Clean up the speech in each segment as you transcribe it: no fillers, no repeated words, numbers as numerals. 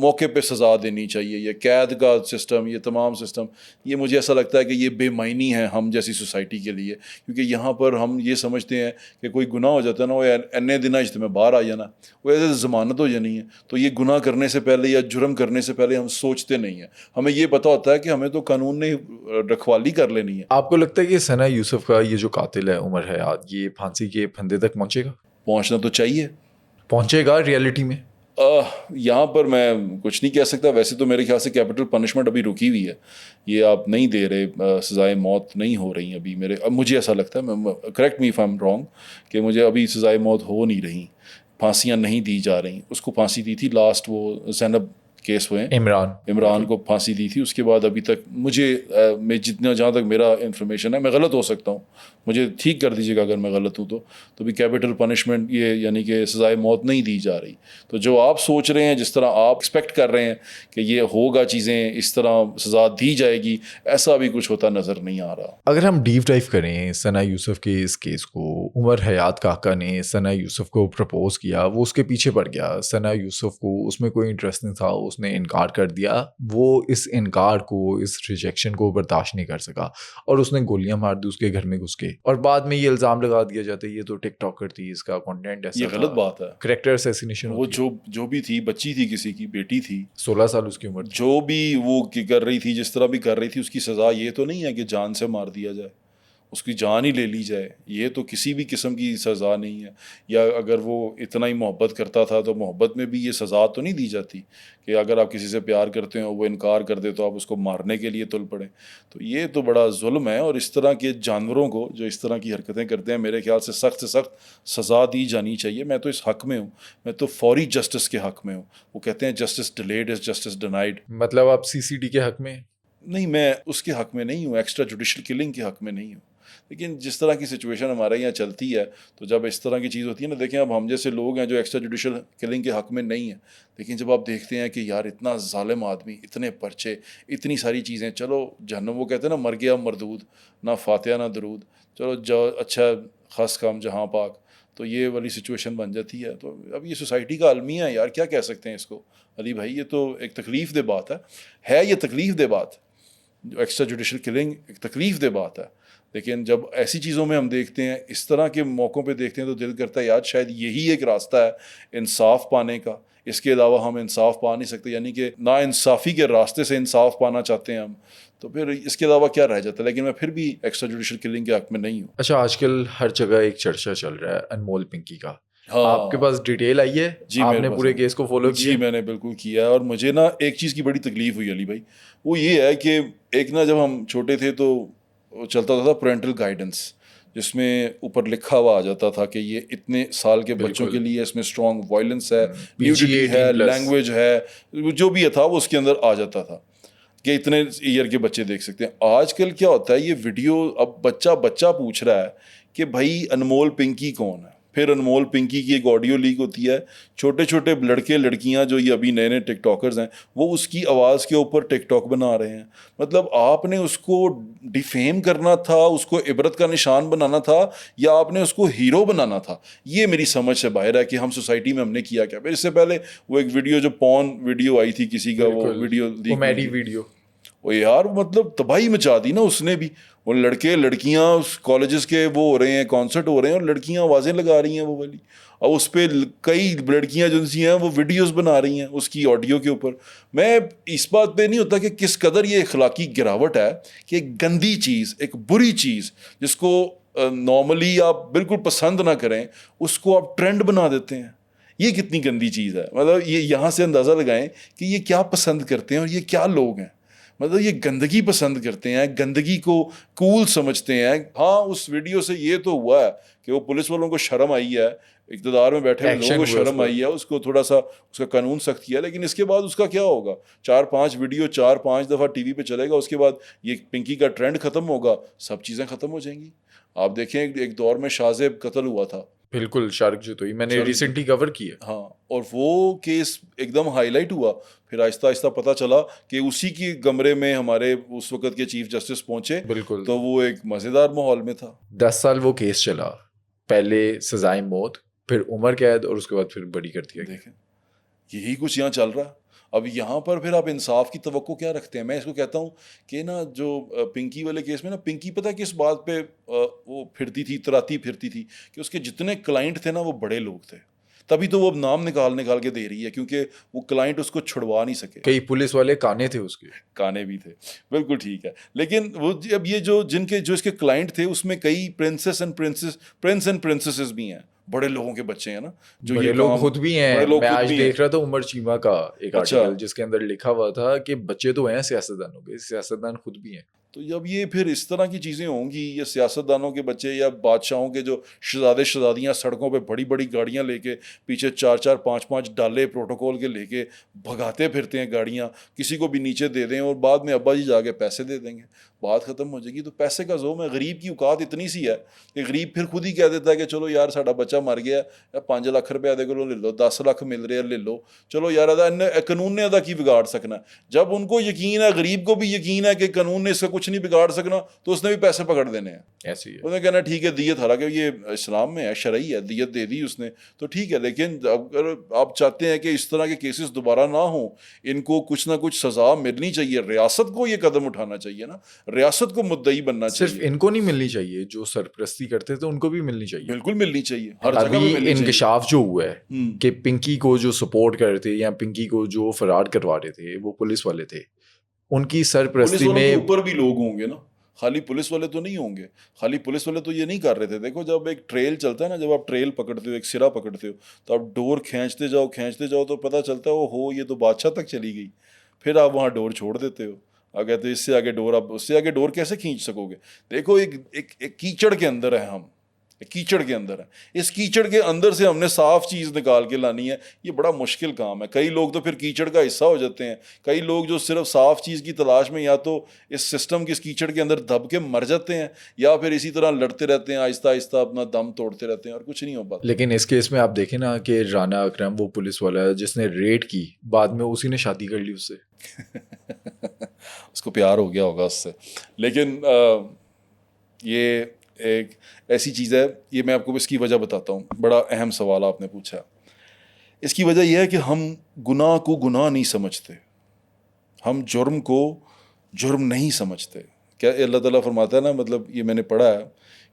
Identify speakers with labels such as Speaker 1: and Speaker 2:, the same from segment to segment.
Speaker 1: موقع پہ سزا دینی چاہیے. یہ قید کا سسٹم, یہ تمام سسٹم, یہ مجھے ایسا لگتا ہے کہ یہ بے معنی ہے ہم جیسی سوسائٹی کے لیے, کیونکہ یہاں پر ہم یہ سمجھتے ہیں کہ کوئی گناہ ہو جاتا ہے نا, وہ انے دن اجتماع باہر آ جانا, وہ ایسے ضمانت ہو جانی ہے. تو یہ گناہ کرنے سے پہلے یا جرم کرنے سے پہلے ہم سوچتے نہیں ہیں. ہمیں یہ پتہ ہوتا ہے کہ ہمیں تو قانون نے رکھوالی کر لینی ہے.
Speaker 2: آپ کو لگتا ہے کہ ثنا یوسف کا یہ جو قاتل ہے عمر حیات, یہ پھانسی کے پھندے تک پہنچے گا؟
Speaker 1: پہنچنا تو چاہیے.
Speaker 2: پہنچے گا ریئلٹی میں؟
Speaker 1: یہاں پر میں کچھ نہیں کہہ سکتا. ویسے تو میرے خیال سے کیپٹل پنشمنٹ ابھی رکی ہوئی ہے, یہ آپ نہیں دے رہے, سزائے موت نہیں ہو رہی ابھی. مجھے ایسا لگتا ہے, correct me if I am wrong, کہ مجھے ابھی سزائے موت ہو نہیں رہی, پھانسیاں نہیں دی جا رہی. اس کو پھانسی دی تھی لاسٹ, وہ زینب کیس ہوئے, عمران کو پھانسی دی تھی. اس کے بعد ابھی تک میں جہاں تک میرا انفارمیشن ہے, میں غلط ہو سکتا ہوں, مجھے ٹھیک کر دیجیے گا اگر میں غلط ہوں تو بھی کیپٹل پنشمنٹ یہ یعنی کہ سزائے موت نہیں دی جا رہی. تو جو آپ سوچ رہے ہیں, جس طرح آپ ایکسپیکٹ کر رہے ہیں کہ یہ ہوگا, چیزیں اس طرح سزا دی جائے گی, ایسا بھی کچھ ہوتا نظر نہیں آ رہا.
Speaker 2: اگر ہم ڈیپ ڈائیو کریں ثنا یوسف کے اس کیس کو, عمر حیات کاکا نے ثنا یوسف کو پرپوز کیا, وہ اس کے پیچھے پڑ گیا. ثنا یوسف کو اس میں کوئی انٹرسٹ نہیں تھا, اس نے انکار کر دیا. وہ اس انکار کو, اس ریجیکشن کو برداشت نہیں کر سکا اور اس نے گولیاں مار دی اس کے گھر میں گھس کے. اور بعد میں یہ الزام لگا دیا جاتا ہے یہ تو ٹک ٹاکر تھی, اس کا کنٹینٹ ایسا.
Speaker 1: یہ غلط بات ہے.
Speaker 2: Character assassination.
Speaker 1: وہ جو بھی تھی, بچی تھی, کسی کی بیٹی تھی,
Speaker 2: 16 سال اس کی عمر,
Speaker 1: جو بھی وہ کر رہی تھی, جس طرح بھی کر رہی تھی, اس کی سزا یہ تو نہیں ہے کہ جان سے مار دیا جائے, اس کی جان ہی لے لی جائے. یہ تو کسی بھی قسم کی سزا نہیں ہے. یا اگر وہ اتنا ہی محبت کرتا تھا تو محبت میں بھی یہ سزا تو نہیں دی جاتی کہ اگر آپ کسی سے پیار کرتے ہیں, وہ انکار کر دے تو آپ اس کو مارنے کے لیے تل پڑیں. تو یہ تو بڑا ظلم ہے. اور اس طرح کے جانوروں کو جو اس طرح کی حرکتیں کرتے ہیں, میرے خیال سے سخت سزا دی جانی چاہیے. میں تو اس حق میں ہوں, میں تو فوری جسٹس کے حق میں ہوں. وہ کہتے ہیں justice delayed is justice denied.
Speaker 2: مطلب آپ CCD کے حق میں؟
Speaker 1: نہیں, میں اس کے حق میں نہیں ہوں, ایکسٹرا جوڈیشل کلنگ کے حق میں نہیں ہوں. لیکن جس طرح کی سچویشن ہمارے یہاں چلتی ہے, تو جب اس طرح کی چیز ہوتی ہے نا, دیکھیں اب ہم جیسے لوگ ہیں جو ایکسٹرا جوڈیشل کلنگ کے حق میں نہیں ہیں, لیکن جب آپ دیکھتے ہیں کہ یار اتنا ظالم آدمی, اتنے پرچے, اتنی ساری چیزیں, چلو جہنم, وہ کہتے ہیں نا مر گیا مردود, نہ فاتحہ نہ درود, چلو جو اچھا خاص کام جہاں پاک, تو یہ والی سچویشن بن جاتی ہے. تو اب یہ سوسائٹی کا المیہ ہے یار, کیا کہہ سکتے ہیں اس کو علی بھائی. یہ تو ایک تکلیف دہ بات ہے, یہ تکلیف دہ بات, جو ایکسٹرا جوڈیشل کلنگ ایک تکلیف دہ بات ہے. لیکن جب ایسی چیزوں میں ہم دیکھتے ہیں, اس طرح کے موقعوں پہ دیکھتے ہیں, تو دل کرتا ہے یار شاید یہی ایک راستہ ہے انصاف پانے کا. اس کے علاوہ ہم انصاف پا نہیں سکتے, یعنی کہ نا انصافی کے راستے سے انصاف پانا چاہتے ہیں ہم, تو پھر اس کے علاوہ کیا رہ جاتا ہے. لیکن میں پھر بھی ایکسٹرا جوڈیشل کلنگ کے حق میں نہیں ہوں.
Speaker 2: اچھا, آج کل ہر جگہ ایک چرچا چل رہا ہے انمول پنکی کا.
Speaker 1: ہاں,
Speaker 2: آپ کے پاس ڈیٹیل آئی ہے؟
Speaker 1: جی,
Speaker 2: آپ نے پورے کیس کو فالو کیا؟
Speaker 1: جی میں نے بالکل کیا ہے. اور مجھے نا ایک چیز کی بڑی تکلیف ہوئی علی بھائی, وہ یہ ہے کہ ایک نا جب ہم چھوٹے تھے تو چلتا تھا پیرنٹل گائیڈنس, جس میں اوپر لکھا ہوا آ جاتا تھا کہ یہ اتنے سال کے بچوں کے لیے اس میں اسٹرانگ وائلنس ہے, نیوڈیٹی ہے, لینگویج ہے, جو بھی تھا وہ اس کے اندر آ جاتا تھا کہ اتنے ایئر کے بچے دیکھ سکتے ہیں. آج کل کیا ہوتا ہے, یہ ویڈیو اب بچہ پوچھ رہا ہے کہ بھائی انمول پنکی کون ہے. پھر انمول پنکی کی ایک آڈیو لیک ہوتی ہے, چھوٹے چھوٹے لڑکے لڑکیاں جو یہ ابھی نئے نئے ٹک ٹاکرز ہیں, وہ اس کی آواز کے اوپر ٹک ٹاک بنا رہے ہیں. مطلب آپ نے اس کو ڈیفیم کرنا تھا, اس کو عبرت کا نشان بنانا تھا, یا آپ نے اس کو ہیرو بنانا تھا. یہ میری سمجھ سے باہر ہے کہ ہم سوسائٹی میں ہم نے کیا کیا. پھر اس سے پہلے وہ ایک ویڈیو جو پون ویڈیو آئی تھی کسی کا, وہ ویڈیو
Speaker 2: کامیڈی ویڈیو,
Speaker 1: وہ یار مطلب تباہی مچا دی نا اس نے بھی. وہ لڑکے لڑکیاں اس کالجز کے وہ ہو رہے ہیں, کانسرٹ ہو رہے ہیں, اور لڑکیاں آوازیں لگا رہی ہیں وہ والی, اور اس پہ کئی لڑکیاں جو سی ہیں وہ ویڈیوز بنا رہی ہیں اس کی آڈیو کے اوپر. میں اس بات پہ نہیں ہوتا کہ کس قدر یہ اخلاقی گراوٹ ہے کہ ایک گندی چیز, ایک بری چیز جس کو نارملی آپ بالکل پسند نہ کریں, اس کو آپ ٹرینڈ بنا دیتے ہیں. یہ کتنی گندی چیز ہے. مطلب یہ یہاں سے اندازہ لگائیں کہ یہ کیا پسند کرتے ہیں اور یہ کیا لوگ ہیں. مطلب یہ گندگی پسند کرتے ہیں, گندگی کو کول سمجھتے ہیں. ہاں اس ویڈیو سے یہ تو ہوا ہے کہ وہ پولیس والوں کو شرم آئی ہے, اقتدار میں بیٹھے ہوئے لوگوں کو شرم آئی ہے, اس کو تھوڑا سا اس کا قانون سخت کیا. لیکن اس کے بعد اس کا کیا ہوگا, 4-5 ویڈیو 4-5 دفعہ ٹی وی پہ چلے گا, اس کے بعد یہ پنکی کا ٹرینڈ ختم ہوگا, سب چیزیں ختم ہو جائیں گی. آپ دیکھیں ایک دور میں شاہزیب قتل ہوا تھا,
Speaker 2: بالکل شارک جو تو میں نے ریسنٹلی کور کی ہے.
Speaker 1: ہاں, اور وہ کیس ایک دم ہائی لائٹ ہوا. پھر آہستہ آہستہ پتہ چلا کہ اسی کی کمرے میں ہمارے اس وقت کے چیف جسٹس پہنچے,
Speaker 2: بالکل,
Speaker 1: تو وہ ایک مزیدار ماحول میں تھا.
Speaker 2: 10 سال وہ کیس چلا, پہلے سزائے موت, پھر عمر قید, اور اس کے بعد پھر بری کر دیا.
Speaker 1: دیکھیں یہی کچھ یہاں چل رہا ہے. اب یہاں پر پھر آپ انصاف کی توقع کیا رکھتے ہیں؟ میں اس کو کہتا ہوں کہ نا جو پنکی والے کیس میں نا، پنکی پتہ کس بات پہ وہ پھرتی تھی، تراتی پھرتی تھی کہ اس کے جتنے کلائنٹ تھے نا وہ بڑے لوگ تھے، تبھی تو وہ اب نام نکال کے دے رہی ہے، کیونکہ وہ کلائنٹ اس کو چھڑوا نہیں سکے.
Speaker 2: کئی پولیس والے کانے تھے اس کے.
Speaker 1: کانے بھی تھے، بالکل ٹھیک ہے. لیکن وہ اب یہ جو اس کے کلائنٹ تھے اس میں کئی پرنس اینڈ پرنسسز بھی ہیں، بڑے لوگوں کے بچے ہیں نا، جو
Speaker 2: بڑے
Speaker 1: یہ
Speaker 2: لوگ
Speaker 1: کام
Speaker 2: خود بھی ہیں.
Speaker 1: بڑے لوگ
Speaker 2: میں
Speaker 1: خود
Speaker 2: آج
Speaker 1: بھی ہیں.
Speaker 2: دیکھ رہا تھا عمر چیمہ کا ایک
Speaker 1: اچھا.
Speaker 2: آرٹیکل جس کے اندر لکھا ہوا تھا کہ بچے تو ہیں سیاستدانوں کے، سیاستدان خود بھی ہیں.
Speaker 1: تو جب یہ پھر اس طرح کی چیزیں ہوں گی، یہ سیاستدانوں کے بچے یا بادشاہوں کے جو شہزادے شہزادیاں سڑکوں پہ بڑی بڑی گاڑیاں لے کے پیچھے 4 5 ڈالے پروٹوکول کے لے کے بھگاتے پھرتے ہیں گاڑیاں، کسی کو بھی نیچے دے دیں اور بعد میں ابا جی جا کے پیسے دے دیں گے، بات ختم ہو جائے گی. تو پیسے کا زوم ہے. غریب کی اوقات اتنی سی ہے کہ غریب پھر خود ہی کہہ دیتا ہے کہ چلو یار ساڈا بچہ مر گیا ہے، 5 لاکھ روپے دے کو لے لو، 10 لاکھ مل رہے ہیں لے لو، چلو یار قانون نے ادا کی بگاڑ سکنا. جب ان کو یقین ہے، غریب کو بھی یقین ہے کہ قانون نے اس کا کچھ نہیں بگاڑ سکنا، تو اس نے بھی پیسے پکڑ دینے ہیں.
Speaker 2: ایسی ہے.
Speaker 1: اس نے کہنا ٹھیک ہے دیت، حالانکہ یہ اسلام میں ہے، شرعی ہے، دیت دے دی اس نے تو ٹھیک ہے. لیکن اگر آپ چاہتے ہیں کہ اس طرح کے کیسز دوبارہ نہ ہوں، ان کو کچھ نہ کچھ سزا ملنی چاہیے. ریاست کو یہ قدم اٹھانا چاہیے نا، ریاست کو مدعی بننا
Speaker 2: صرف
Speaker 1: چاہیے.
Speaker 2: ان کو نہیں ملنی چاہیے، جو سرپرستی کرتے تھے ان کو بھی ملنی چاہیے.
Speaker 1: بالکل ملنی چاہیے، ہر جگہ پہ
Speaker 2: ابھی
Speaker 1: ملنی چاہیے.
Speaker 2: انکشاف جو ہوا ہے کہ پنکی کو جو سپورٹ کر رہے تھے یا پنکی کو جو فرار کروا رہے تھے وہ پولیس والے تھے، ان کی
Speaker 1: پولیس
Speaker 2: سرپرستی
Speaker 1: والوں
Speaker 2: میں
Speaker 1: کے اوپر بھی لوگ ہوں گے نا، خالی پولیس والے تو نہیں ہوں گے. خالی پولیس والے تو یہ نہیں کر رہے تھے. دیکھو جب ایک ٹریل چلتا ہے نا، جب آپ ٹریل پکڑتے ہو، ایک سرا پکڑتے ہو، تو آپ ڈور کھینچتے جاؤ تو پتہ چلتا ہے وہ یہ تو بادشاہ تک چلی گئی. پھر آپ وہاں ڈور چھوڑ دیتے ہو، اگر تو اس سے آگے ڈور، آپ اس سے آگے ڈور کیسے کھینچ سکو گے؟ دیکھو ایک کیچڑ کے اندر ہے، ہم کیچڑ کے اندر ہے. اس کیچڑ کے اندر سے ہم نے صاف چیز نکال کے لانی ہے. یہ بڑا مشکل کام ہے. کئی لوگ تو پھر کیچڑ کا حصہ ہو جاتے ہیں. کئی لوگ جو صرف صاف چیز کی تلاش میں یا تو اس سسٹم کے اس کیچڑ کے اندر دب کے مر جاتے ہیں، یا پھر اسی طرح لڑتے رہتے ہیں، آہستہ آہستہ اپنا دم توڑتے رہتے ہیں اور کچھ نہیں ہو پاتا.
Speaker 2: لیکن اس کیس میں آپ دیکھیں نا کہ رانا اکرم وہ پولیس والا ہے جس نے ریڈ کی، بعد میں اسی نے شادی کر لی اس سے.
Speaker 1: اس کو پیار ہو گیا ہوگا اس سے. لیکن یہ ایک ایسی چیز ہے، یہ میں آپ کو اس کی وجہ بتاتا ہوں. بڑا اہم سوال آپ نے پوچھا. اس کی وجہ یہ ہے کہ ہم گناہ کو گناہ نہیں سمجھتے، ہم جرم کو جرم نہیں سمجھتے. کیا اللہ تعالیٰ فرماتا ہے نا، مطلب یہ میں نے پڑھا ہے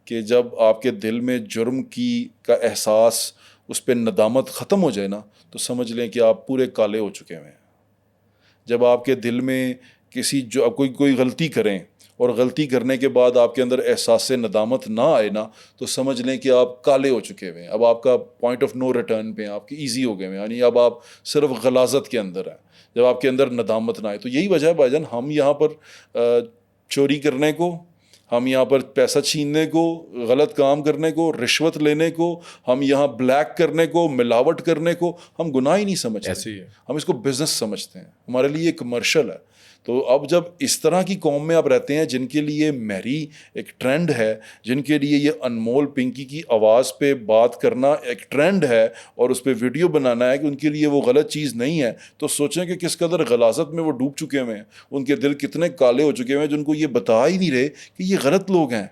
Speaker 1: کہ جب آپ کے دل میں جرم کا احساس، اس پہ ندامت ختم ہو جائے نا، تو سمجھ لیں کہ آپ پورے کالے ہو چکے ہوئے ہیں. جب آپ کے دل میں آپ کوئی غلطی کریں اور غلطی کرنے کے بعد آپ کے اندر احساس ندامت نہ آئے نا، تو سمجھ لیں کہ آپ کالے ہو چکے ہوئے ہیں. اب آپ کا پوائنٹ آف نو ریٹرن پہ آپ کے ایزی ہو گئے ہیں، یعنی اب آپ صرف غلاظت کے اندر ہیں. جب آپ کے اندر ندامت نہ آئے، تو یہی وجہ ہے بھائی جان، ہم یہاں پر چوری کرنے کو، ہم یہاں پر پیسہ چھیننے کو، غلط کام کرنے کو، رشوت لینے کو، ہم یہاں بلیک کرنے کو، ملاوٹ کرنے کو ہم گناہ ہی نہیں سمجھتے.
Speaker 2: ایسے ہی ہے.
Speaker 1: ہم اس کو بزنس سمجھتے ہیں، ہمارے لیے ایک کمرشل ہے. تو اب جب اس طرح کی قوم میں آپ رہتے ہیں جن کے لیے میری ایک ٹرینڈ ہے، جن کے لیے یہ انمول پنکی کی آواز پہ بات کرنا ایک ٹرینڈ ہے اور اس پہ ویڈیو بنانا ہے کہ ان کے لیے وہ غلط چیز نہیں ہے، تو سوچیں کہ کس قدر غلاظت میں وہ ڈوب چکے ہوئے ہیں. ان کے دل کتنے کالے ہو چکے ہوئے ہیں، جن کو یہ بتا ہی نہیں رہے کہ یہ غلط لوگ ہیں.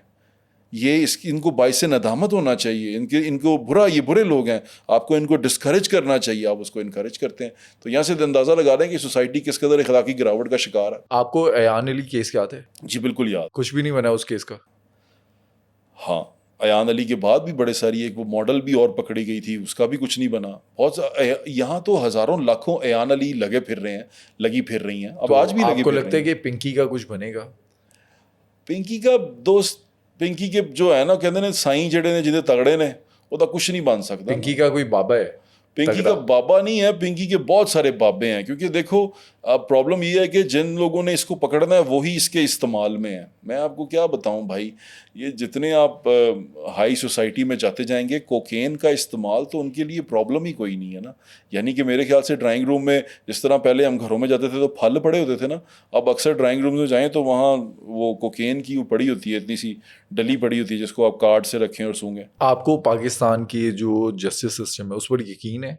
Speaker 1: ان کو باعث ندامت ہونا چاہیے. ان کو یہ برے لوگ ہیں، آپ کو ان کو ڈسکریج کرنا چاہیے. آپ اس کو انکریج کرتے ہیں. تو یہاں سے اندازہ لگا رہے ہیں کہ سوسائٹی کس قدر اخلاقی گراوٹ کا شکار ہے.
Speaker 2: آپ کو ایان علی کیس یاد ہے؟
Speaker 1: جی بالکل یاد.
Speaker 2: کچھ بھی نہیں بنا اس کیس کا.
Speaker 1: ہاں، ایان علی کے بعد بھی بڑے ساری، ایک وہ ماڈل بھی اور پکڑی گئی تھی، اس کا بھی کچھ نہیں بنا. یہاں تو ہزاروں لاکھوں ایان علی لگی پھر رہی ہیں. اب آج بھی لگی
Speaker 2: آپ کو
Speaker 1: پھر
Speaker 2: لگتا ہے
Speaker 1: رہی ہیں.
Speaker 2: کہ پنکی کا کچھ بنے گا؟
Speaker 1: پنکی کا دوست، پنکی کے جو ہے نا، کہتے ہیں سائیں جڑے نے جنہیں تگڑے نے، وہ تو کچھ نہیں بن سکتا.
Speaker 2: پنکی کا کوئی بابا ہے؟
Speaker 1: پنکی کا بابا نہیں ہے، پنکی کے بہت سارے بابے ہیں. کیونکہ دیکھو پرابلم یہ ہے کہ جن لوگوں نے اس کو پکڑنا ہے وہی اس کے استعمال میں ہیں. میں آپ کو کیا بتاؤں بھائی، یہ جتنے آپ ہائی سوسائٹی میں جاتے جائیں گے، کوکین کا استعمال تو ان کے لیے پرابلم ہی کوئی نہیں ہے نا. یعنی کہ میرے خیال سے ڈرائنگ روم میں جس طرح پہلے ہم گھروں میں جاتے تھے تو پھل پڑے ہوتے تھے نا، اب اکثر ڈرائنگ روم میں جائیں تو وہاں وہ کوکین کی وہ پڑی ہوتی ہے، اتنی سی ڈلی پڑی ہوتی ہے جس کو آپ کارڈ سے رکھیں اور سونگیں.
Speaker 2: آپ کو پاکستان کی جو جسٹس سسٹم ہے اس پر یقین ہے؟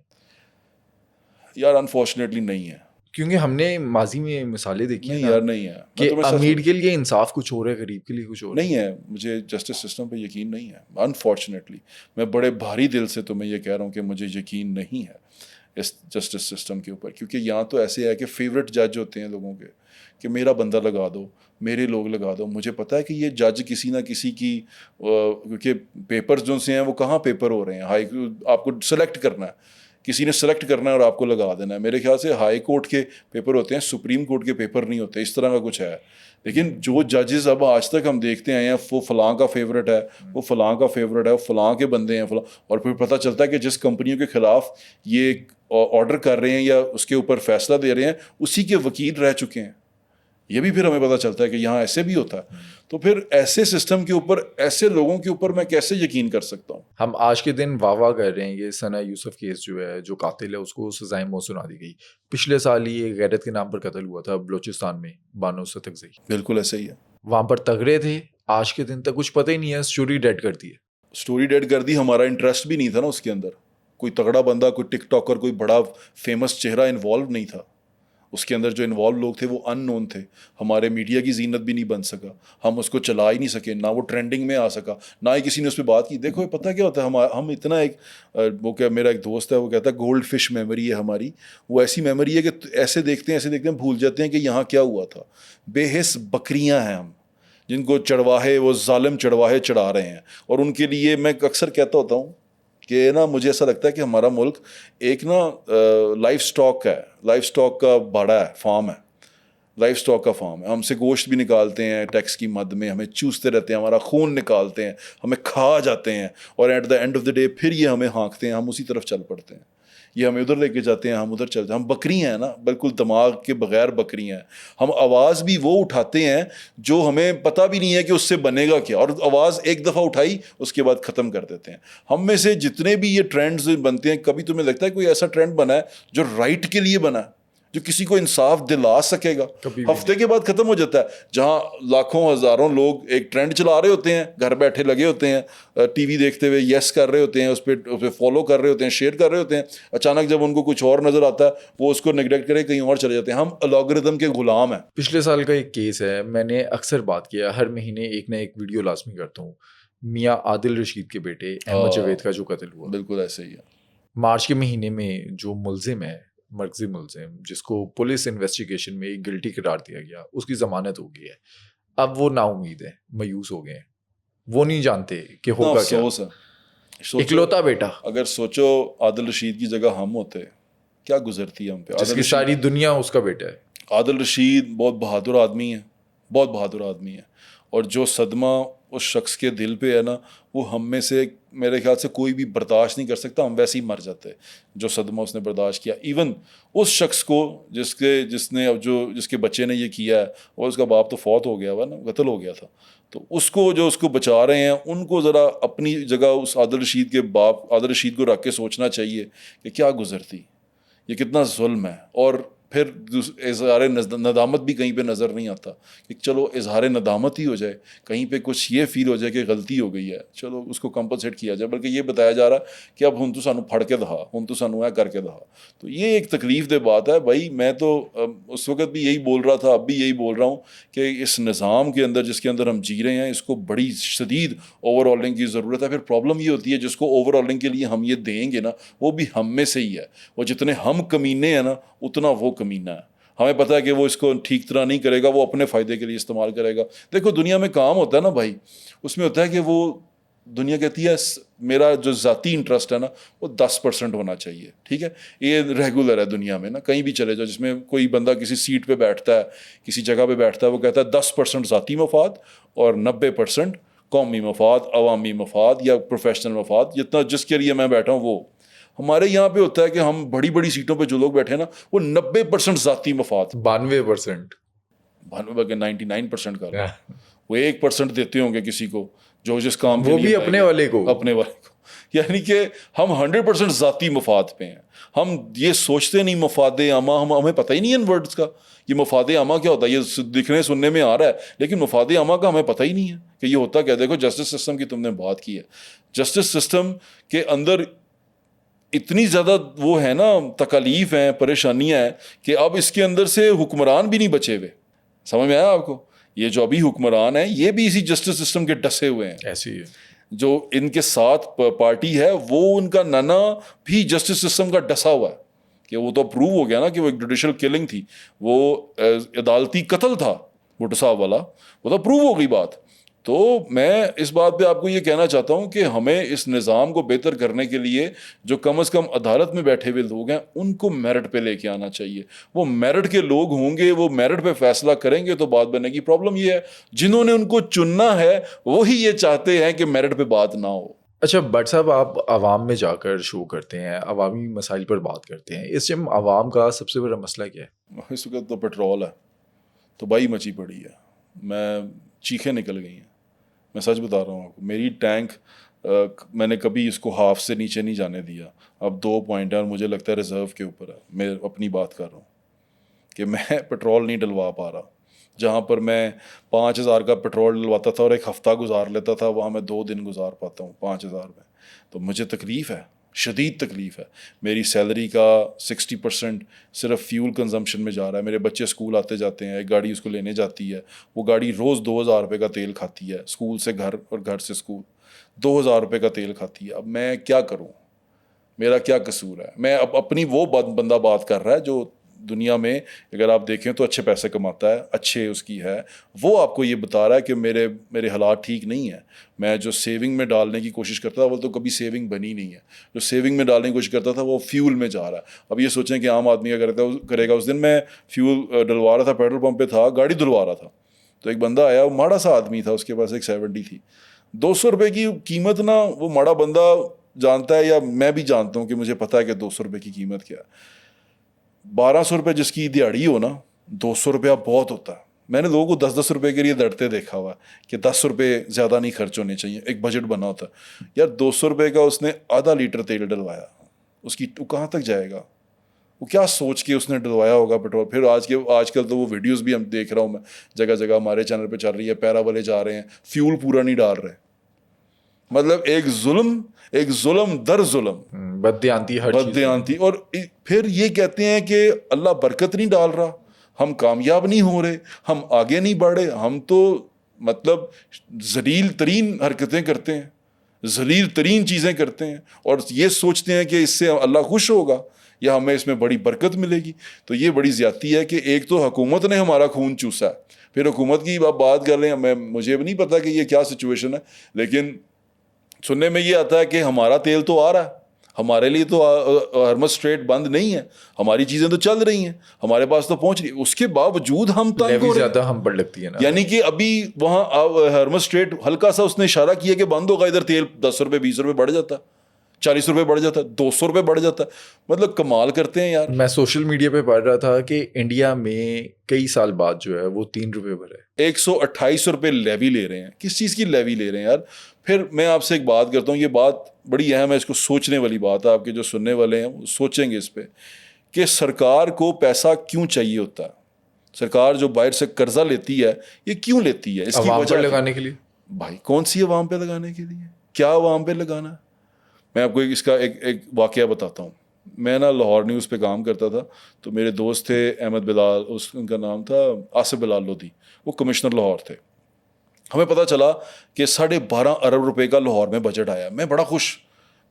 Speaker 1: یار انفارچونیٹلی نہیں ہے.
Speaker 2: کیونکہ ہم نے ماضی میں مثالیں دیکھی ہیں
Speaker 1: نہیں
Speaker 2: نا
Speaker 1: یار، نہیں ہے.
Speaker 2: کہ امیر کے لیے انصاف کچھ اور ہے، غریب کے لیے کچھ اور
Speaker 1: نہیں ہے. مجھے جسٹس سسٹم پہ یقین نہیں ہے انفارچونیٹلی. میں بڑے بھاری دل سے تو میں یہ کہہ رہا ہوں کہ مجھے یقین نہیں ہے. اس جسٹس سسٹم کے اوپر. کیونکہ یہاں تو ایسے ہے کہ فیوریٹ جج ہوتے ہیں لوگوں کے کہ میرا بندہ لگا دو, میرے لوگ لگا دو. مجھے پتہ ہے کہ یہ جج کسی نہ کسی کی کیونکہ پیپرز جو سے ہیں وہ کہاں پیپر ہو رہے ہیں, آپ کو سلیکٹ کرنا ہے, کسی نے سلیکٹ کرنا ہے اور آپ کو لگا دینا ہے. میرے خیال سے ہائی کورٹ کے پیپر ہوتے ہیں, سپریم کورٹ کے پیپر نہیں ہوتے, اس طرح کا کچھ ہے. لیکن جو ججز اب آج تک ہم دیکھتے آئے ہیں وہ فلاں کا فیوریٹ ہے, وہ فلاں کا فیوریٹ ہے, وہ فلاں کے بندے ہیں فلاں, اور پھر پتہ چلتا ہے کہ جس کمپنیوں کے خلاف یہ آرڈر کر رہے ہیں یا اس کے اوپر فیصلہ دے رہے ہیں اسی کے وکیل رہ چکے ہیں. یہ بھی پھر ہمیں پتہ چلتا ہے کہ یہاں ایسے بھی ہوتا ہے. تو پھر ایسے سسٹم کے اوپر, ایسے لوگوں کے اوپر میں کیسے یقین کر سکتا ہوں؟
Speaker 2: ہم آج کے دن واہ واہ کر رہے ہیں, یہ ثنا یوسف کیس جو ہے, جو قاتل ہے اس کو سزائے موت سنا دی گئی. پچھلے سال ہی ایک غیرت کے نام پر قتل ہوا تھا بلوچستان میں, بانو ستکزئی.
Speaker 1: بالکل ایسا ہی ہے.
Speaker 2: وہاں پر تگڑے تھے, آج کے دن تک کچھ پتہ ہی نہیں ہے, اسٹوری ڈیڈ کر دی ہے.
Speaker 1: اسٹوری ڈیڈ کر دی, ہمارا انٹرسٹ بھی نہیں تھا نا اس کے اندر. کوئی تگڑا بندہ, کوئی ٹک ٹاکر, کوئی بڑا فیمس چہرہ انوالو نہیں تھا اس کے اندر. جو انوالو لوگ تھے وہ ان نون تھے. ہمارے میڈیا کی زینت بھی نہیں بن سکا, ہم اس کو چلا ہی نہیں سکے, نہ وہ ٹرینڈنگ میں آ سکا, نہ ہی کسی نے اس پہ بات کی. دیکھو پتہ کیا ہوتا ہے, ہم اتنا ایک وہ کیا, میرا ایک دوست ہے وہ کہتا ہے گولڈ فش میموری ہے ہماری. وہ ایسی میموری ہے کہ ایسے دیکھتے ہیں بھول جاتے ہیں کہ یہاں کیا ہوا تھا. بے حس بکریاں ہیں ہم, جن کو چڑواہے, وہ ظالم چڑواہے چڑھا رہے ہیں. اور ان کے لیے میں اکثر کہتا ہوتا ہوں کہ نا مجھے ایسا لگتا ہے کہ ہمارا ملک ایک نا لائف سٹاک ہے, لائف سٹاک کا باڑا ہے, فارم ہے, لائف سٹاک کا فارم ہے. ہم سے گوشت بھی نکالتے ہیں ٹیکس کی مد میں, ہمیں چوستے رہتے ہیں, ہمارا خون نکالتے ہیں, ہمیں کھا جاتے ہیں, اور at the end of the day پھر یہ ہمیں ہانکتے ہیں, ہم اسی طرف چل پڑتے ہیں. یہ ہمیں ادھر لے کے جاتے ہیں, ہم ادھر چلتے ہیں. ہم بکری ہیں نا, بالکل دماغ کے بغیر بکری ہیں. ہم آواز بھی وہ اٹھاتے ہیں جو ہمیں پتہ بھی نہیں ہے کہ اس سے بنے گا کیا, اور آواز ایک دفعہ اٹھائی اس کے بعد ختم کر دیتے ہیں. ہم میں سے جتنے بھی یہ ٹرینڈز بنتے ہیں, کبھی تمہیں لگتا ہے کوئی ایسا ٹرینڈ بنا ہے جو رائٹ کے لیے بنا ہے, جو کسی کو انصاف دلا سکے گا؟ ہفتے کے بعد ختم ہو جاتا ہے. جہاں لاکھوں ہزاروں لوگ ایک ٹرینڈ چلا رہے ہوتے ہیں, گھر بیٹھے لگے ہوتے ہیں, ٹی وی دیکھتے ہوئے یس کر رہے ہوتے ہیں, اس پہ فالو کر رہے ہوتے ہیں, شیئر کر رہے ہوتے ہیں. اچانک جب ان کو کچھ اور نظر آتا ہے وہ اس کو نیگلیکٹ کرے, کہیں اور چلے جاتے ہیں. ہم الگورتھم کے غلام ہیں.
Speaker 2: پچھلے سال کا ایک کیس ہے, میں نے اکثر بات کیا, ہر مہینے ایک نہ ایک ویڈیو لازمی کرتا ہوں, میاں عادل رشید کے بیٹے احمد جاوید کا جو قتل ہوا.
Speaker 1: بالکل ایسے ہی ہے.
Speaker 2: مارچ کے مہینے میں جو ملزم ہے, مرکزی ملزم, جس کو پولیس انویسٹیگیشن میں ایک گلٹی قرار دیا گیا, اس کی ضمانت ہو گئی ہے. اب وہ نا امید ہے, مایوس ہو گئے ہیں, وہ نہیں جانتے کہ ہوگا کیا. اکلوتا بیٹا,
Speaker 1: اگر سوچو عادل رشید کی جگہ ہم ہوتے کیا گزرتی ہے ہم پہ.
Speaker 2: جس کی ساری دنیا اس کا بیٹا ہے.
Speaker 1: عادل رشید بہت بہادر آدمی ہے, بہت بہادر آدمی ہے, اور جو صدمہ اس شخص کے دل پہ ہے نا, وہ ہم میں سے میرے خیال سے کوئی بھی برداشت نہیں کر سکتا. ہم ویسے ہی مر جاتے جو صدمہ اس نے برداشت کیا. ایون اس شخص کو جس کے بچے نے یہ کیا ہے, اور اس کا باپ تو فوت ہو گیا ہوا نا, قتل ہو گیا تھا, تو اس کو بچا رہے ہیں, ان کو ذرا اپنی جگہ اس عادل رشید کے باپ عادل رشید کو رکھ کے سوچنا چاہیے کہ کیا گزرتی, یہ کتنا ظلم ہے. اور پھر اظہار ندامت بھی کہیں پہ نظر نہیں آتا کہ چلو اظہار ندامت ہی ہو جائے, کہیں پہ کچھ یہ فیل ہو جائے کہ غلطی ہو گئی ہے, چلو اس کو کمپنسیٹ کیا جائے. بلکہ یہ بتایا جا رہا کہ اب ہن تو سانو پھڑ کے دہا, ہن تو سانو کر کے دہا. تو یہ ایک تکلیف دہ بات ہے بھائی. میں تو اس وقت بھی یہی بول رہا تھا, اب بھی یہی بول رہا ہوں کہ اس نظام کے اندر جس کے اندر ہم جی رہے ہیں, اس کو بڑی شدید اوور ہالنگ کی ضرورت ہے. پھر پرابلم یہ ہوتی ہے جس کو اوور ہالنگ کے لیے ہم یہ دیں گے نا, وہ بھی ہم میں سے ہی ہے. وہ جتنے ہم کمینے ہیں نا, اتنا وہ کمینہ ہے. ہمیں پتہ ہے کہ وہ اس کو ٹھیک طرح نہیں کرے گا, وہ اپنے فائدے کے لیے استعمال کرے گا. دیکھو دنیا میں کام ہوتا ہے نا بھائی, اس میں ہوتا ہے کہ وہ دنیا کہتی ہے میرا جو ذاتی انٹرسٹ ہے نا وہ 10% ہونا چاہیے. ٹھیک ہے, یہ ریگولر ہے دنیا میں نا, کہیں بھی چلے جاؤ, جس میں کوئی بندہ کسی سیٹ پہ بیٹھتا ہے, کسی جگہ پہ بیٹھتا ہے, وہ کہتا ہے 10% ذاتی مفاد اور 90% قومی مفاد, عوامی مفاد یا پروفیشنل مفاد, جتنا جس کے لیے میں بیٹھا ہوں وہ. ہمارے یہاں پہ ہوتا ہے کہ ہم بڑی بڑی سیٹوں پہ جو لوگ بیٹھے ہیں نا, وہ 90% ذاتی مفاد,
Speaker 2: 92%,
Speaker 1: 99% کا, وہ 1% دیتے ہوں گے کسی کو جو جس کام
Speaker 2: وہ بھی اپنے والے کو.
Speaker 1: یعنی کہ ہم 100% ذاتی مفاد پہ ہیں. ہم یہ سوچتے نہیں مفاد عامہ, ہمیں پتہ ہی نہیں ہے ان ورڈز کا. یہ مفاد عامہ کیا ہوتا ہے, یہ دکھنے سننے میں آ رہا ہے, لیکن مفاد عامہ کا ہمیں پتہ ہی نہیں ہے کہ یہ ہوتا کیا. دیکھو جسٹس سسٹم کی تم نے بات کی ہے, جسٹس سسٹم کے اندر اتنی زیادہ وہ ہے نا تکالیف ہیں, پریشانیاں ہیں, کہ اب اس کے اندر سے حکمران بھی نہیں بچے ہوئے. سمجھ میں آیا آپ کو؟ یہ جو ابھی حکمران ہیں یہ بھی اسی جسٹس سسٹم کے ڈسے ہوئے ہیں.
Speaker 2: ایسی ہے,
Speaker 1: جو ان کے ساتھ پارٹی ہے وہ ان کا نانا بھی جسٹس سسٹم کا ڈسا ہوا ہے. کہ وہ تو پروو ہو گیا نا کہ وہ ایک جوڈیشل کلنگ تھی, وہ عدالتی قتل تھا بھٹو صاحب والا, وہ تو پروو ہو گئی بات. تو میں اس بات پہ آپ کو یہ کہنا چاہتا ہوں کہ ہمیں اس نظام کو بہتر کرنے کے لیے جو کم از کم عدالت میں بیٹھے ہوئے لوگ ہیں ان کو میرٹ پہ لے کے آنا چاہیے. وہ میرٹ کے لوگ ہوں گے, وہ میرٹ پہ فیصلہ کریں گے تو بات بنے گی. پرابلم یہ ہے جنہوں نے ان کو چننا ہے وہی یہ چاہتے ہیں کہ میرٹ پہ بات نہ ہو.
Speaker 2: اچھا بٹ صاحب, آپ عوام میں جا کر شو کرتے ہیں, عوامی مسائل پر بات کرتے ہیں, اس ٹائم عوام کا سب سے بڑا مسئلہ کیا ہے؟
Speaker 1: اس وقت تو پیٹرول ہے, تباہی مچی پڑی ہے, میں چیخیں نکل گئی ہیں, میں سچ بتا رہا ہوں آپ کو. میری ٹینک میں نے کبھی اس کو ہاف سے نیچے نہیں جانے دیا. اب 2 پوائنٹ ہے اور مجھے لگتا ہے ریزرو کے اوپر ہے. میں اپنی بات کر رہا ہوں کہ میں پیٹرول نہیں ڈلوا پا رہا. جہاں پر میں 5,000 کا پیٹرول ڈلواتا تھا اور ایک ہفتہ گزار لیتا تھا, وہاں میں 2 دن گزار پاتا ہوں 5,000 میں. تو مجھے تکلیف ہے, شدید تکلیف ہے. میری سیلری کا 60% صرف فیول کنزمپشن میں جا رہا ہے. میرے بچے اسکول آتے جاتے ہیں, ایک گاڑی اس کو لینے جاتی ہے, وہ گاڑی روز 2,000 روپے کا تیل کھاتی ہے. اسکول سے گھر اور گھر سے اسکول 2,000 روپے کا تیل کھاتی ہے. اب میں کیا کروں, میرا کیا قصور ہے؟ میں اب اپنی وہ بندہ بات کر رہا ہے جو دنیا میں اگر آپ دیکھیں تو اچھے پیسے کماتا ہے, اچھے اس کی ہے, وہ آپ کو یہ بتا رہا ہے کہ میرے حالات ٹھیک نہیں ہیں. میں جو سیونگ میں ڈالنے کی کوشش کرتا تھا وہ تو کبھی سیونگ بنی نہیں ہے. جو سیونگ میں ڈالنے کی کوشش کرتا تھا وہ فیول میں جا رہا ہے. اب یہ سوچیں کہ عام آدمی کیا کرے گا. اس دن میں فیول ڈلوا رہا تھا, پیٹرول پمپ پہ تھا, گاڑی دھلوا رہا تھا, تو ایک بندہ آیا, وہ ماڑا سا آدمی تھا, اس کے پاس ایک 70 تھی. 200 روپے کی قیمت نا وہ ماڑا بندہ جانتا ہے, یا میں بھی جانتا ہوں کہ مجھے پتا ہے کہ 200 روپے کی قیمت کیا ہے. 1,200 روپے جس کی دیہڑی ہو نا, 200 روپیہ بہت ہوتا ہے. میں نے لوگوں کو 10-10 روپے کے لیے لڑتے دیکھا ہوا کہ 10 روپے زیادہ نہیں خرچ ہونے چاہیے, ایک بجٹ بنا ہوتا ہے. یار 200 روپے کا اس نے آدھا لیٹر تیل ڈلوایا, اس کی وہ کہاں تک جائے گا؟ وہ کیا سوچ کے اس نے ڈلوایا ہوگا پیٹرول. پھر آج کل تو وہ ویڈیوز بھی ہم دیکھ رہا ہوں میں, جگہ جگہ ہمارے چینل پہ چل رہی ہے, پیرا والے جا رہے ہیں, فیول پورا نہیں ڈال رہے. مطلب ایک ظلم در ظلم,
Speaker 2: بددیانتی ہر چیز.
Speaker 1: بددیانتی. اور پھر یہ کہتے ہیں کہ اللہ برکت نہیں ڈال رہا, ہم کامیاب نہیں ہو رہے, ہم آگے نہیں بڑھ رہے. ہم تو مطلب ذلیل ترین حرکتیں کرتے ہیں, ذلیل ترین چیزیں کرتے ہیں, اور یہ سوچتے ہیں کہ اس سے اللہ خوش ہوگا یا ہمیں اس میں بڑی برکت ملے گی. تو یہ بڑی زیادتی ہے کہ ایک تو حکومت نے ہمارا خون چوسا ہے, پھر حکومت کی آپ بات کر رہے ہیں. مجھے بھی نہیں پتا کہ یہ کیا سچویشن ہے, لیکن سننے میں یہ آتا ہے کہ ہمارا تیل تو آ رہا ہے, ہمارے لیے تو ہرمز اسٹریٹ بند نہیں ہے, ہماری چیزیں تو چل رہی ہیں, ہمارے پاس تو پہنچ رہی ہے. اس کے باوجود ہم تنگ ہو رہے ہیں.
Speaker 2: زیادہ ہم پر لگتی ہے نا.
Speaker 1: یعنی کہ ابھی وہاں ہرمز اسٹریٹ ہلکا سا اس نے اشارہ کیا کہ بند ہوگا, ادھر تیل 10 روپے 20 روپے بڑھ جاتا, 40 روپے بڑھ جاتا, 200 روپے بڑھ جاتا. مطلب کمال کرتے ہیں یار.
Speaker 2: میں سوشل میڈیا پہ پڑھ رہا تھا کہ انڈیا میں کئی سال بعد جو ہے وہ 3 روپے پر ہے.
Speaker 1: 128 روپے لیوی لے رہے ہیں. کس چیز کی لیوی لے رہے ہیں یار؟ پھر میں آپ سے ایک بات کرتا ہوں, یہ بات بڑی اہم ہے, اس کو سوچنے والی بات ہے. آپ کے جو سننے والے ہیں وہ سوچیں گے اس پہ کہ سرکار کو پیسہ کیوں چاہیے ہوتا ہے. سرکار جو باہر سے قرضہ لیتی ہے یہ کیوں لیتی ہے؟ اس کی
Speaker 2: عوام
Speaker 1: وجہ
Speaker 2: پر لگانے کے لیے.
Speaker 1: بھائی کون سی عوام پہ لگانے کے لیے؟ کیا عوام پہ لگانا ہے؟ میں آپ کو اس کا ایک واقعہ بتاتا ہوں. میں نا لاہور نیوز پہ کام کرتا تھا, تو میرے دوست تھے احمد بلال, ان کا نام تھا آصف بلال لودھی, وہ کمشنر لاہور تھے. ہمیں پتہ چلا کہ 12.5 ارب روپے کا لاہور میں بجٹ آیا. میں بڑا خوش,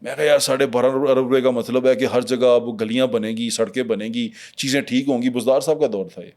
Speaker 1: میں کہا یار 12.5 ارب روپے کا مطلب ہے کہ ہر جگہ اب گلیاں بنے گی, سڑکیں بنے گی, چیزیں ٹھیک ہوں گی. بزدار صاحب کا دور تھا یہ.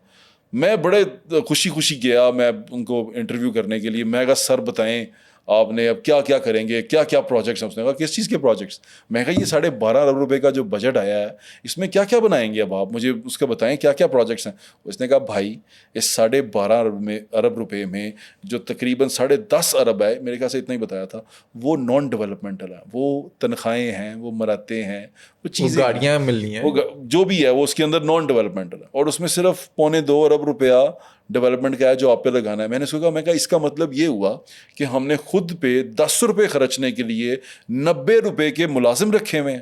Speaker 1: میں بڑے خوشی گیا میں ان کو انٹرویو کرنے کے لیے. میں کہا سر بتائیں آپ نے اب کیا کیا کریں گے, کیا کیا پروجیکٹس ہیں؟ اس نے کہا کس چیز کے پروجیکٹس؟ میں کہا یہ 12.5 ارب روپے کا جو بجٹ آیا ہے اس میں کیا کیا بنائیں گے, اب آپ مجھے اس کا بتائیں کیا کیا پروجیکٹس ہیں. اس نے کہا بھائی اس 12.5 ارب روپے میں جو تقریباً 10.5 ارب ہے, میرے خیال سے اتنا ہی بتایا تھا, وہ نان ڈیولپمنٹل ہے. وہ تنخواہیں ہیں, وہ مراتیں ہیں, وہ چیزیں,
Speaker 2: گاڑیاں ملنی ہیں,
Speaker 1: وہ جو بھی ہے وہ اس کے اندر نان ڈیولپمنٹل ہے. اور اس میں صرف 2.25 ارب روپیہ ڈیولپمنٹ کا ہے جو آپ پہ لگانا ہے. میں نے سوچا, میں کہا اس کا مطلب یہ ہوا کہ ہم نے خود پہ 10 روپے خرچنے کے لیے 90 روپے کے ملازم رکھے ہوئے ہیں.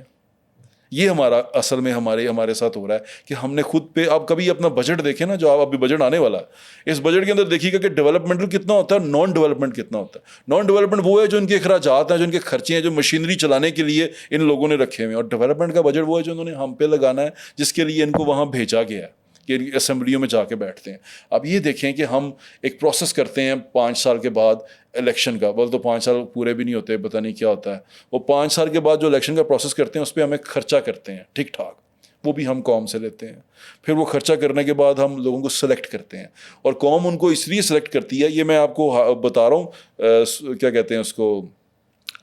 Speaker 1: یہ ہمارا اصل میں ہمارے ساتھ ہو رہا ہے کہ ہم نے خود پہ. آپ کبھی اپنا بجٹ دیکھیں نا, جو آپ ابھی بجٹ آنے والا ہے, اس بجٹ کے اندر دیکھیے گا کہ ڈیولپمنٹل کتنا ہوتا ہے, نان ڈیولپمنٹ کتنا ہوتا ہے. نان ڈیولپمنٹ وہ ہے جو ان کے اخراجات ہیں, جو ان کے خرچے ہیں, جو مشینری چلانے کے لیے ان لوگوں نے رکھے ہوئے ہیں. اور ڈیولپمنٹ کا بجٹ وہ ہے جو انہوں نے ہم پہ لگانا ہے, جس کے لیے ان کو وہاں بھیجا گیا ہے کہ اسمبلیوں میں جا کے بیٹھتے ہیں. اب یہ دیکھیں کہ ہم ایک پروسیس کرتے ہیں 5 سال کے بعد الیکشن کا. بول تو 5 سال پورے بھی نہیں ہوتے, پتہ نہیں کیا ہوتا ہے. وہ 5 سال کے بعد جو الیکشن کا پروسیس کرتے ہیں اس پہ ہمیں خرچہ کرتے ہیں ٹھیک ٹھاک. وہ بھی ہم قوم سے لیتے ہیں. پھر وہ خرچہ کرنے کے بعد ہم لوگوں کو سلیکٹ کرتے ہیں, اور قوم ان کو اس لیے سلیکٹ کرتی ہے, یہ میں آپ کو بتا رہا ہوں کیا کہتے ہیں اس کو,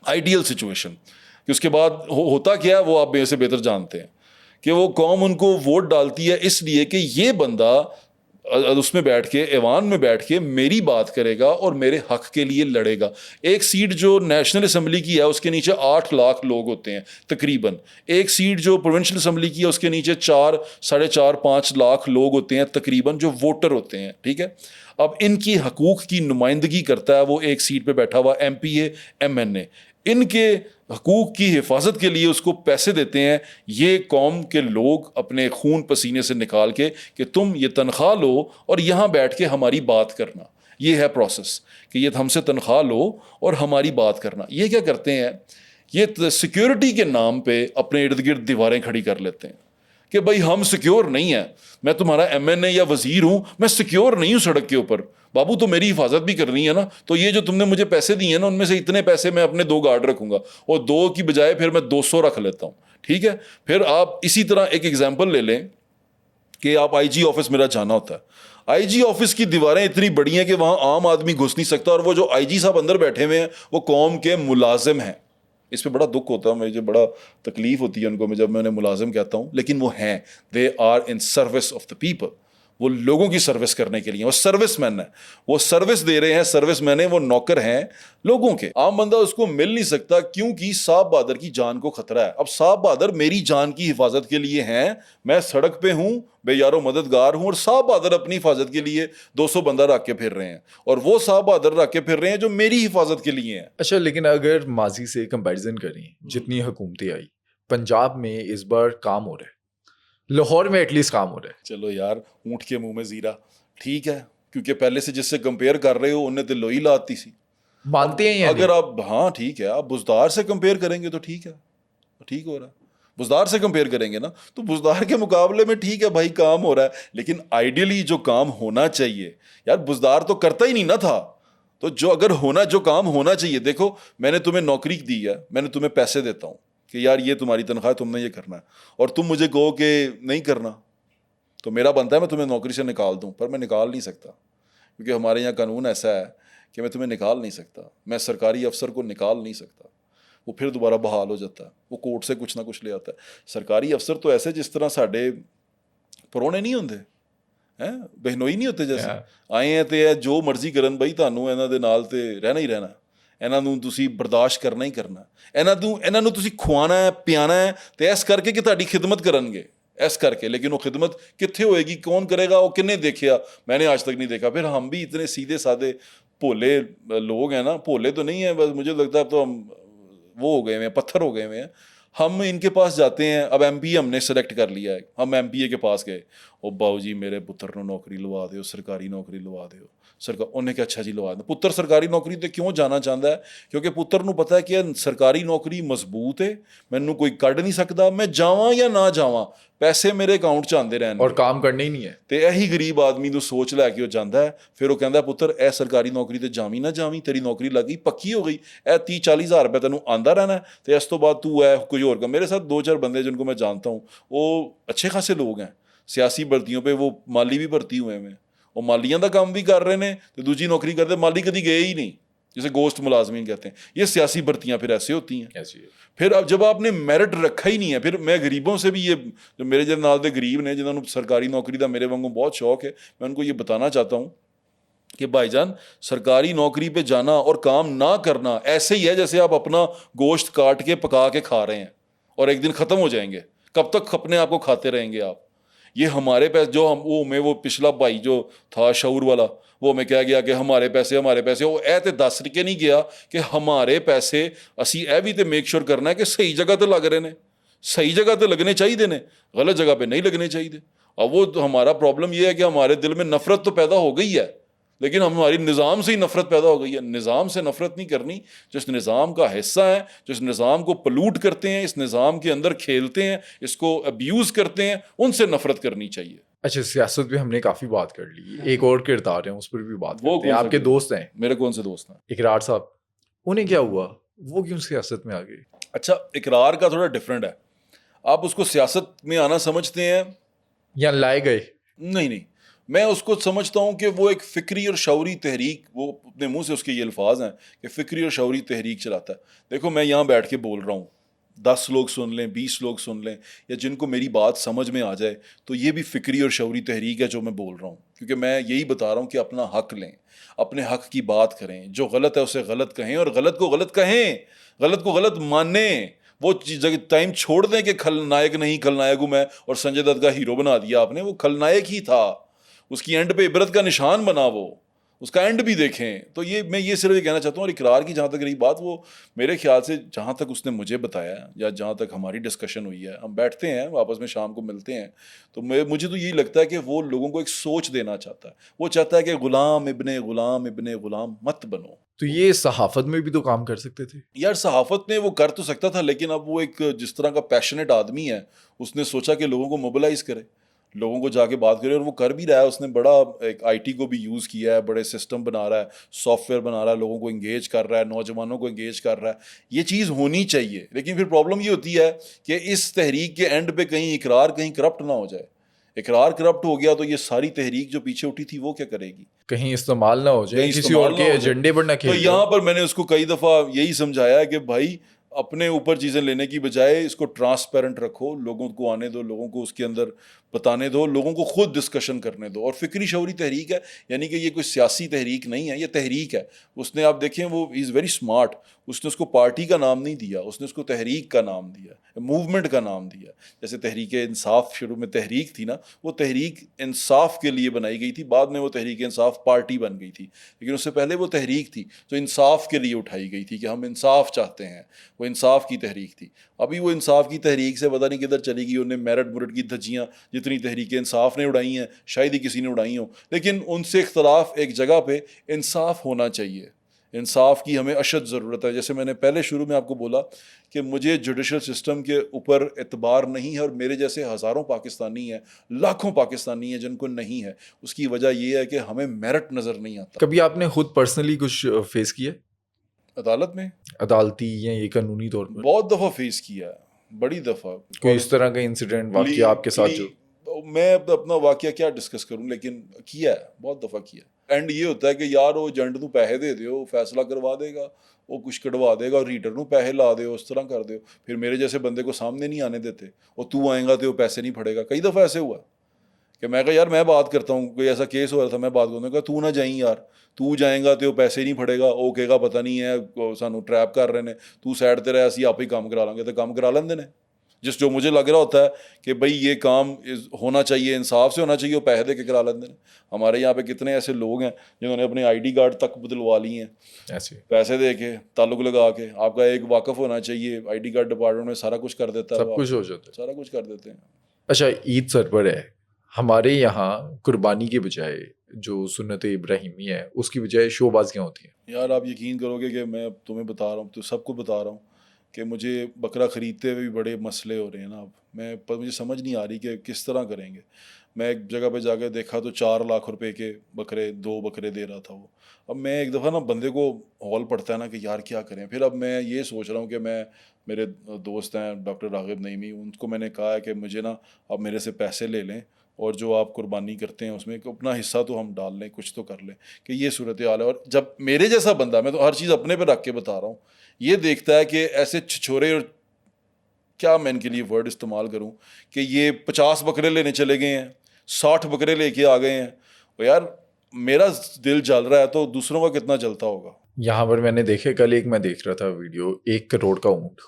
Speaker 1: آئیڈیل سچویشن, کہ اس کے بعد ہوتا کیا ہے وہ آپ میرے سے بہتر جانتے ہیں, کہ وہ قوم ان کو ووٹ ڈالتی ہے اس لیے کہ یہ بندہ اس میں بیٹھ کے, ایوان میں بیٹھ کے میری بات کرے گا اور میرے حق کے لیے لڑے گا. ایک سیٹ جو نیشنل اسمبلی کی ہے اس کے نیچے 8 لاکھ لوگ ہوتے ہیں تقریباً. ایک سیٹ جو پروونشل اسمبلی کی ہے اس کے نیچے 4.5 لاکھ لوگ ہوتے ہیں تقریباً, جو ووٹر ہوتے ہیں. ٹھیک ہے, اب ان کی حقوق کی نمائندگی کرتا ہے وہ ایک سیٹ پہ بیٹھا ہوا ایم پی اے, ایم این اے. ان کے حقوق کی حفاظت کے لیے اس کو پیسے دیتے ہیں یہ قوم کے لوگ اپنے خون پسینے سے نکال کے, کہ تم یہ تنخواہ لو اور یہاں بیٹھ کے ہماری بات کرنا. یہ ہے پروسیس, کہ یہ ہم سے تنخواہ لو اور ہماری بات کرنا. یہ کیا کرتے ہیں, یہ سیکیورٹی کے نام پہ اپنے ارد گرد دیواریں کھڑی کر لیتے ہیں کہ بھائی ہم سیکیور نہیں ہیں, میں تمہارا ایم این اے یا وزیر ہوں, میں سیکیور نہیں ہوں سڑک کے اوپر, بابو تو میری حفاظت بھی کرنی ہے نا, تو یہ جو تم نے مجھے پیسے دیے ہیں نا ان میں سے اتنے پیسے میں اپنے 2 گارڈ رکھوں گا, اور 2 کی بجائے پھر میں 200 رکھ لیتا ہوں. ٹھیک ہے, پھر آپ اسی طرح ایک ایگزامپل لے لیں کہ آپ آئی جی آفس میرا جانا ہوتا ہے, آئی جی آفس کی دیواریں اتنی بڑی ہیں کہ وہاں عام آدمی گھس نہیں سکتا, اور وہ جو آئی جی صاحب اندر بیٹھے ہوئے ہیں وہ قوم کے ملازم ہیں. اس پہ بڑا دکھ ہوتا ہے مجھے, بڑا تکلیف ہوتی ہے ان کو جب میں انہیں ملازم کہتا ہوں, لیکن وہ ہیں, they are in service of the people, وہ لوگوں کی سروس کرنے کے لیے, وہ سروس مین ہے, وہ سروس دے رہے ہیں, سروس مین ہے, وہ نوکر ہیں لوگوں کے. عام بندہ اس کو مل نہیں سکتا کیونکہ صاحب بہادر کی جان کو خطرہ ہے. اب صاحب بہادر میری جان کی حفاظت کے لیے ہیں, میں سڑک پہ ہوں, بے یارو مددگار ہوں, اور صاحب بہادر اپنی حفاظت کے لیے 200 بندہ رکھ کے پھر رہے ہیں, اور وہ صاحب بہادر رکھ کے پھر رہے ہیں جو میری حفاظت کے لیے ہیں.
Speaker 2: اچھا, لیکن اگر ماضی سے کمپیریزن کریں, جتنی حکومتیں آئی, پنجاب میں اس بار کام ہو رہا ہے, لاہور میں ایٹ لیسٹ کام ہو رہا ہے.
Speaker 1: چلو یار, اونٹ کے منہ میں زیرہ, ٹھیک ہے, کیونکہ پہلے سے جس سے کمپیئر کر رہے ہو انہیں تو لوئی لاتی سی.
Speaker 2: مانتے ہیں یا
Speaker 1: اگر
Speaker 2: نہیں؟
Speaker 1: آپ, ہاں ٹھیک ہے, آپ بزدار سے کمپیئر کریں گے تو ٹھیک ہے, ٹھیک ہو رہا ہے. بزدار سے کمپیئر کریں گے نا تو بزدار کے مقابلے میں ٹھیک ہے بھائی کام ہو رہا ہے, لیکن آئیڈیلی جو کام ہونا چاہیے یار, بزدار تو کرتا ہی نہیں نا تھا, تو جو اگر ہونا, جو کام ہونا چاہیے, دیکھو میں نے تمہیں نوکری دی ہے, میں نے تمہیں پیسے دیتا ہوں کہ یار یہ تمہاری تنخواہ, تم نے یہ کرنا ہے, اور تم مجھے کہو کہ نہیں کرنا, تو میرا بنتا ہے میں تمہیں نوکری سے نکال دوں, پر میں نکال نہیں سکتا کیونکہ ہمارے یہاں قانون ایسا ہے کہ میں تمہیں نکال نہیں سکتا, میں سرکاری افسر کو نکال نہیں سکتا, وہ پھر دوبارہ بحال ہو جاتا ہے, وہ کورٹ سے کچھ نہ کچھ لے آتا ہے. سرکاری افسر تو ایسے جس طرح ساڈے پرونے نہیں ہوتے ہیں, بہنوئی نہیں ہوتے, جیسے آئے ہیں تے جو مرضی کرن بھائی, تانوں انہاں دے نال تے رہنا ہی رہنا, انہاں نوں تسی برداشت کرنا ہی کرنا, انہاں نوں تسی کھوانا ہے, پیانا ہے, تے ایس کر کے کہ تہاڈی خدمت کرن گے, ایس کر کے. لیکن وہ خدمت کتنے ہوئے گی, کون کرے گا, وہ کنے دیکھیا, میں نے آج تک نہیں دیکھا. پھر ہم بھی اتنے سیدھے سادے بھولے لوگ ہیں نا, بھولے تو نہیں ہیں, بس مجھے لگتا ہے اب تو ہم وہ ہو گئے ہوئے ہیں, پتھر ہو گئے ہوئے ہیں. ہم ان کے پاس جاتے ہیں, اب ایم پی ہم نے سلیکٹ کر لیا ہے, ہم ایم پی اے کے پاس گئے, او باؤ جی میرے پتر نو نوکری لوا دیو, سرکاری نوکری لوا دیو. انہیں کہا اچھا جی لوا دیں. پتر سرکاری نوکری تے کیوں جانا چاہتا ہے, کیونکہ پتر نو پتا ہے کہ سرکاری نوکری مضبوط ہے, مینوں کوئی کڈ نہیں سکتا, میں جاواں یا نہ جاواں پیسے میرے اکاؤنٹ چ آندے رہن,
Speaker 2: اور کام کرنا ہی نہیں ہے.
Speaker 1: تے یہی غریب آدمی نو سوچ لے کے وہ جاندا ہے. پھر وہ کہندا پتر اے سرکاری نوکری تے جاویں نہ جاویں, تیری نوکری لگ گئی, پکی ہو گئی, اے 30-40 ہزار روپے تینوں آندا رہنا ہے, تے اس تو بعد تو اے کوئی اور کا. میرے ساتھ 2-4 بندے جن کو میں جانتا ہوں وہ اچھے خاصے لوگ ہیں, سیاسی بھرتیوں پہ وہ مالی بھی بھرتی ہوئے ہیں, وہ مالیاں دا کام بھی کر رہے ہیں تے دوجی نوکری کرتے, مالی کدی گئے ہی نہیں, جسے گوشت ملازمین کہتے ہیں. یہ سیاسی بھرتیاں پھر ایسے ہوتی ہیں. پھر اب جب آپ نے میرٹ رکھا ہی نہیں ہے, پھر میں غریبوں سے بھی, یہ جو میرے جن نال دے غریب نے جنہوں نے سرکاری نوکری دا میرے وانگوں بہت شوق ہے, میں ان کو یہ بتانا چاہتا ہوں کہ بھائی جان سرکاری نوکری پہ جانا اور کام نہ کرنا ایسے ہی ہے جیسے آپ اپنا گوشت کاٹ کے پکا کے کھا رہے ہیں اور ایک دن ختم ہو جائیں گے. کب تک اپنے آپ کو کھاتے رہیں گے آپ؟ یہ ہمارے پیسے جو ہم وہ پچھلا بھائی جو تھا شعور والا, وہ ہمیں کہہ گیا کہ ہمارے پیسے, وہ اے تے دس کے نہیں گیا کہ ہمارے پیسے اسی اے بھی تے میک شور کرنا ہے کہ صحیح جگہ تے لگ رہے ہیں, صحیح جگہ تے لگنے چاہیے نے, غلط جگہ پہ نہیں لگنے چاہیے. اب وہ ہمارا پرابلم یہ ہے کہ ہمارے دل میں نفرت تو پیدا ہو گئی ہے, لیکن ہماری نظام سے ہی نفرت پیدا ہو گئی ہے. نظام سے نفرت نہیں کرنی, جو اس نظام کا حصہ ہے, جو اس نظام کو پلوٹ کرتے ہیں, اس نظام کے اندر کھیلتے ہیں, اس کو ابیوز کرتے ہیں, ان سے نفرت کرنی چاہیے.
Speaker 2: اچھا, سیاست پہ ہم نے کافی بات کر لی, ایک اور کردار ہیں اس پر بھی بات کرتے ہیں. آپ کے دوست ہیں,
Speaker 1: میرے کون سے دوست ہیں؟
Speaker 2: اقرار صاحب, انہیں کیا ہوا, وہ کیوں سیاست میں آ گئے؟
Speaker 1: اچھا, اقرار کا تھوڑا ڈفرینٹ ہے. آپ اس کو سیاست میں آنا سمجھتے ہیں
Speaker 2: یا لائے گئے؟
Speaker 1: نہیں، میں اس کو سمجھتا ہوں کہ وہ ایک فکری اور شعوری تحریک، وہ اپنے منہ سے اس کے یہ الفاظ ہیں کہ فکری اور شعوری تحریک چلاتا ہے. دیکھو میں یہاں بیٹھ کے بول رہا ہوں، 10 لوگ سن لیں، 20 لوگ سن لیں، یا جن کو میری بات سمجھ میں آ جائے، تو یہ بھی فکری اور شعوری تحریک ہے جو میں بول رہا ہوں، کیونکہ میں یہی بتا رہا ہوں کہ اپنا حق لیں، اپنے حق کی بات کریں، جو غلط ہے اسے غلط کہیں، اور غلط کو غلط کہیں، غلط کو غلط مانیں. وہ ٹائم چھوڑ دیں کہ کھلنائک نہیں، کھلنائک ہوں میں اور سنجے دت کا ہیرو بنا دیا آپ نے. وہ کھلنائک ہی تھا، اس کی اینڈ پہ عبرت کا نشان بنا، وہ اس کا اینڈ بھی دیکھیں. تو میں یہ صرف یہ کہنا چاہتا ہوں. اور اقرار کی جہاں تک رہی بات، وہ میرے خیال سے جہاں تک اس نے مجھے بتایا یا جہاں تک ہماری ڈسکشن ہوئی ہے، ہم بیٹھتے ہیں آپس میں شام کو ملتے ہیں، تو مجھے تو یہی لگتا ہے کہ وہ لوگوں کو ایک سوچ دینا چاہتا ہے. وہ چاہتا ہے کہ غلام ابن غلام مت بنو.
Speaker 2: تو یہ صحافت میں بھی تو کام کر سکتے تھے
Speaker 1: یار صحافت میں وہ کر تو سکتا تھا، لیکن اب وہ ایک جس طرح کا پیشنیٹ آدمی ہے، اس نے سوچا کہ لوگوں کو موبلائز کرے، لوگوں کو جا کے بات کرے، اور وہ کر بھی رہا ہے. اس نے بڑا ایک آئی ٹی کو بھی یوز کیا ہے، بڑے سسٹم بنا رہا ہے، سافٹ ویئر بنا رہا ہے، لوگوں کو انگیج کر رہا ہے، نوجوانوں کو انگیج کر رہا ہے. یہ چیز ہونی چاہیے. لیکن پھر پرابلم یہ ہوتی ہے کہ اس تحریک کے اینڈ پہ کہیں اقرار کہیں کرپٹ نہ ہو جائے. اقرار کرپٹ ہو گیا تو یہ ساری تحریک جو پیچھے اٹھی تھی وہ کیا کرے گی؟
Speaker 2: کہیں استعمال نہ ہو جائے،
Speaker 1: کہیں
Speaker 2: کسی
Speaker 1: استعمال
Speaker 2: اور
Speaker 1: نہ
Speaker 2: کے
Speaker 1: ہو جائے.
Speaker 2: ایجنڈے پر نہ
Speaker 1: تو
Speaker 2: کھیل
Speaker 1: یہاں پر میں نے اس کو کئی دفعہ یہی سمجھایا ہے کہ بھائی اپنے اوپر چیزیں لینے کی بجائے اس کو ٹرانسپیرنٹ رکھو، لوگوں کو آنے دو، لوگوں کو اس کے اندر بتانے دو، لوگوں کو خود ڈسکشن کرنے دو. اور فکری شعوری تحریک ہے، یعنی کہ یہ کوئی سیاسی تحریک نہیں ہے، یہ تحریک ہے. اس نے آپ دیکھیں وہ از ویری اسمارٹ، اس نے اس کو پارٹی کا نام نہیں دیا، اس نے اس کو تحریک کا نام دیا، موومنٹ کا نام دیا. جیسے تحریک انصاف شروع میں تحریک تھی نا، وہ تحریک انصاف کے لیے بنائی گئی تھی، بعد میں وہ تحریک انصاف پارٹی بن گئی تھی. لیکن اس سے پہلے وہ تحریک تھی جو انصاف کے لیے اٹھائی گئی تھی کہ ہم انصاف چاہتے ہیں. وہ انصاف کی تحریک تھی. ابھی وہ انصاف کی تحریک سے پتہ نہیں کدھر چلی گئی، انہیں میرٹ مرٹ کی دھجیاں جتنی تحریک انصاف نے اڑائی ہیں شاید ہی کسی نے اڑائی ہوں. لیکن ان سے اختلاف ایک جگہ پہ، انصاف ہونا چاہیے. انصاف کی ہمیں اشد ضرورت ہے. جیسے میں نے پہلے شروع میں آپ کو بولا کہ مجھے جوڈیشل سسٹم کے اوپر اعتبار نہیں ہے، اور میرے جیسے ہزاروں پاکستانی ہیں، لاکھوں پاکستانی ہیں جن کو نہیں ہے. اس کی وجہ یہ ہے کہ ہمیں میرٹ نظر نہیں آتا.
Speaker 2: کبھی آپ نے خود پرسنلی کچھ فیس کیا
Speaker 1: عدالت میں
Speaker 2: عدالتی یا یہ قانونی طور پر؟
Speaker 1: بہت دفعہ فیس کیا ہے، بڑی دفعہ.
Speaker 2: کوئی اس طرح کا انسیڈنٹ واقعہ آپ کے ساتھ جو
Speaker 1: میں اپنا واقعہ کیا ڈسکس کروں، لیکن کیا ہے، بہت دفعہ کیا. اینڈ یہ ہوتا ہے کہ یار وہ ایجنٹ نو پیسے دے دیو، فیصلہ کروا دے گا، وہ کچھ کٹوا دے گا، ریڈر نو پیسے لا دیو، اس طرح کر دیو. پھر میرے جیسے بندے کو سامنے نہیں آنے دیتے، اور تو آئیں گا تو وہ پیسے نہیں پھڑے گا. کئی دفعہ ایسے ہوا کہ میں کہا یار میں بات کرتا ہوں، کوئی ایسا کیس ہو رہا تھا میں بات کرتا ہوں، کہا تو نہ جائیں یار، تو جائیں گا تو پیسے نہیں پھڑے گا. وہ کہے گا پتہ نہیں ہے سانو ٹریپ کر رہے ہیں، تو سائڈ تے رہے، اسی آپ ہی کام کرا لیں گے. تو کام کرا لیندے نے. جس جو مجھے لگ رہا ہوتا ہے کہ بھائی یہ کام ہونا چاہیے، انصاف سے ہونا چاہیے، وہ پیسے دے کے کرا لیندے نے. ہمارے یہاں پہ کتنے ایسے لوگ ہیں جنہوں نے اپنے آئی ڈی کارڈ تک بدلوا لی ہیں
Speaker 2: ایسے
Speaker 1: پیسے دے کے، تعلق لگا کے. آپ کا ایک واقف ہونا چاہیے، آئی ڈی کارڈ ڈپارٹمنٹ میں سارا کچھ کر دیتا ہے،
Speaker 2: سب کچھ ہو جاتا ہے.
Speaker 1: سارا کچھ کر دیتے ہیں.
Speaker 2: اچھا عید سر پر ہے، ہمارے یہاں قربانی کے بجائے جو سنت ابراہیمی ہے اس کی بجائے شو بازیاں ہوتی ہیں.
Speaker 1: یار آپ یقین کرو گے کہ میں تمہیں بتا رہا ہوں، تو سب کو بتا رہا ہوں کہ مجھے بکرا خریدتے ہوئے بھی بڑے مسئلے ہو رہے ہیں نا. اب مجھے سمجھ نہیں آ رہی کہ کس طرح کریں گے. میں ایک جگہ پہ جا کے دیکھا تو 4 لاکھ روپے کے بکرے، 2 بکرے دے رہا تھا وہ. اب میں ایک دفعہ نا بندے کو ہال پڑتا ہے نا کہ یار کیا کریں. پھر اب میں یہ سوچ رہا ہوں کہ میرے دوست ہیں ڈاکٹر راغب نعیمی، ان کو میں نے کہا ہے کہ مجھے نا اب میرے سے پیسے لے لیں، اور جو آپ قربانی کرتے ہیں اس میں اپنا حصہ تو ہم ڈال لیں، کچھ تو کر لیں. کہ یہ صورتحال ہے. اور جب میرے جیسا بندہ، میں تو ہر چیز اپنے پہ رکھ کے بتا رہا ہوں، یہ دیکھتا ہے کہ ایسے چھچورے، اور کیا میں ان کے لیے ورڈ استعمال کروں، کہ یہ 50 بکرے لینے چلے گئے ہیں، 60 بکرے لے کے آ گئے ہیں. اور یار میرا دل جل رہا ہے تو دوسروں کا کتنا جلتا ہوگا.
Speaker 2: یہاں پر میں نے دیکھے، کل ایک میں دیکھ رہا تھا ویڈیو، 1 کروڑ کا اونٹ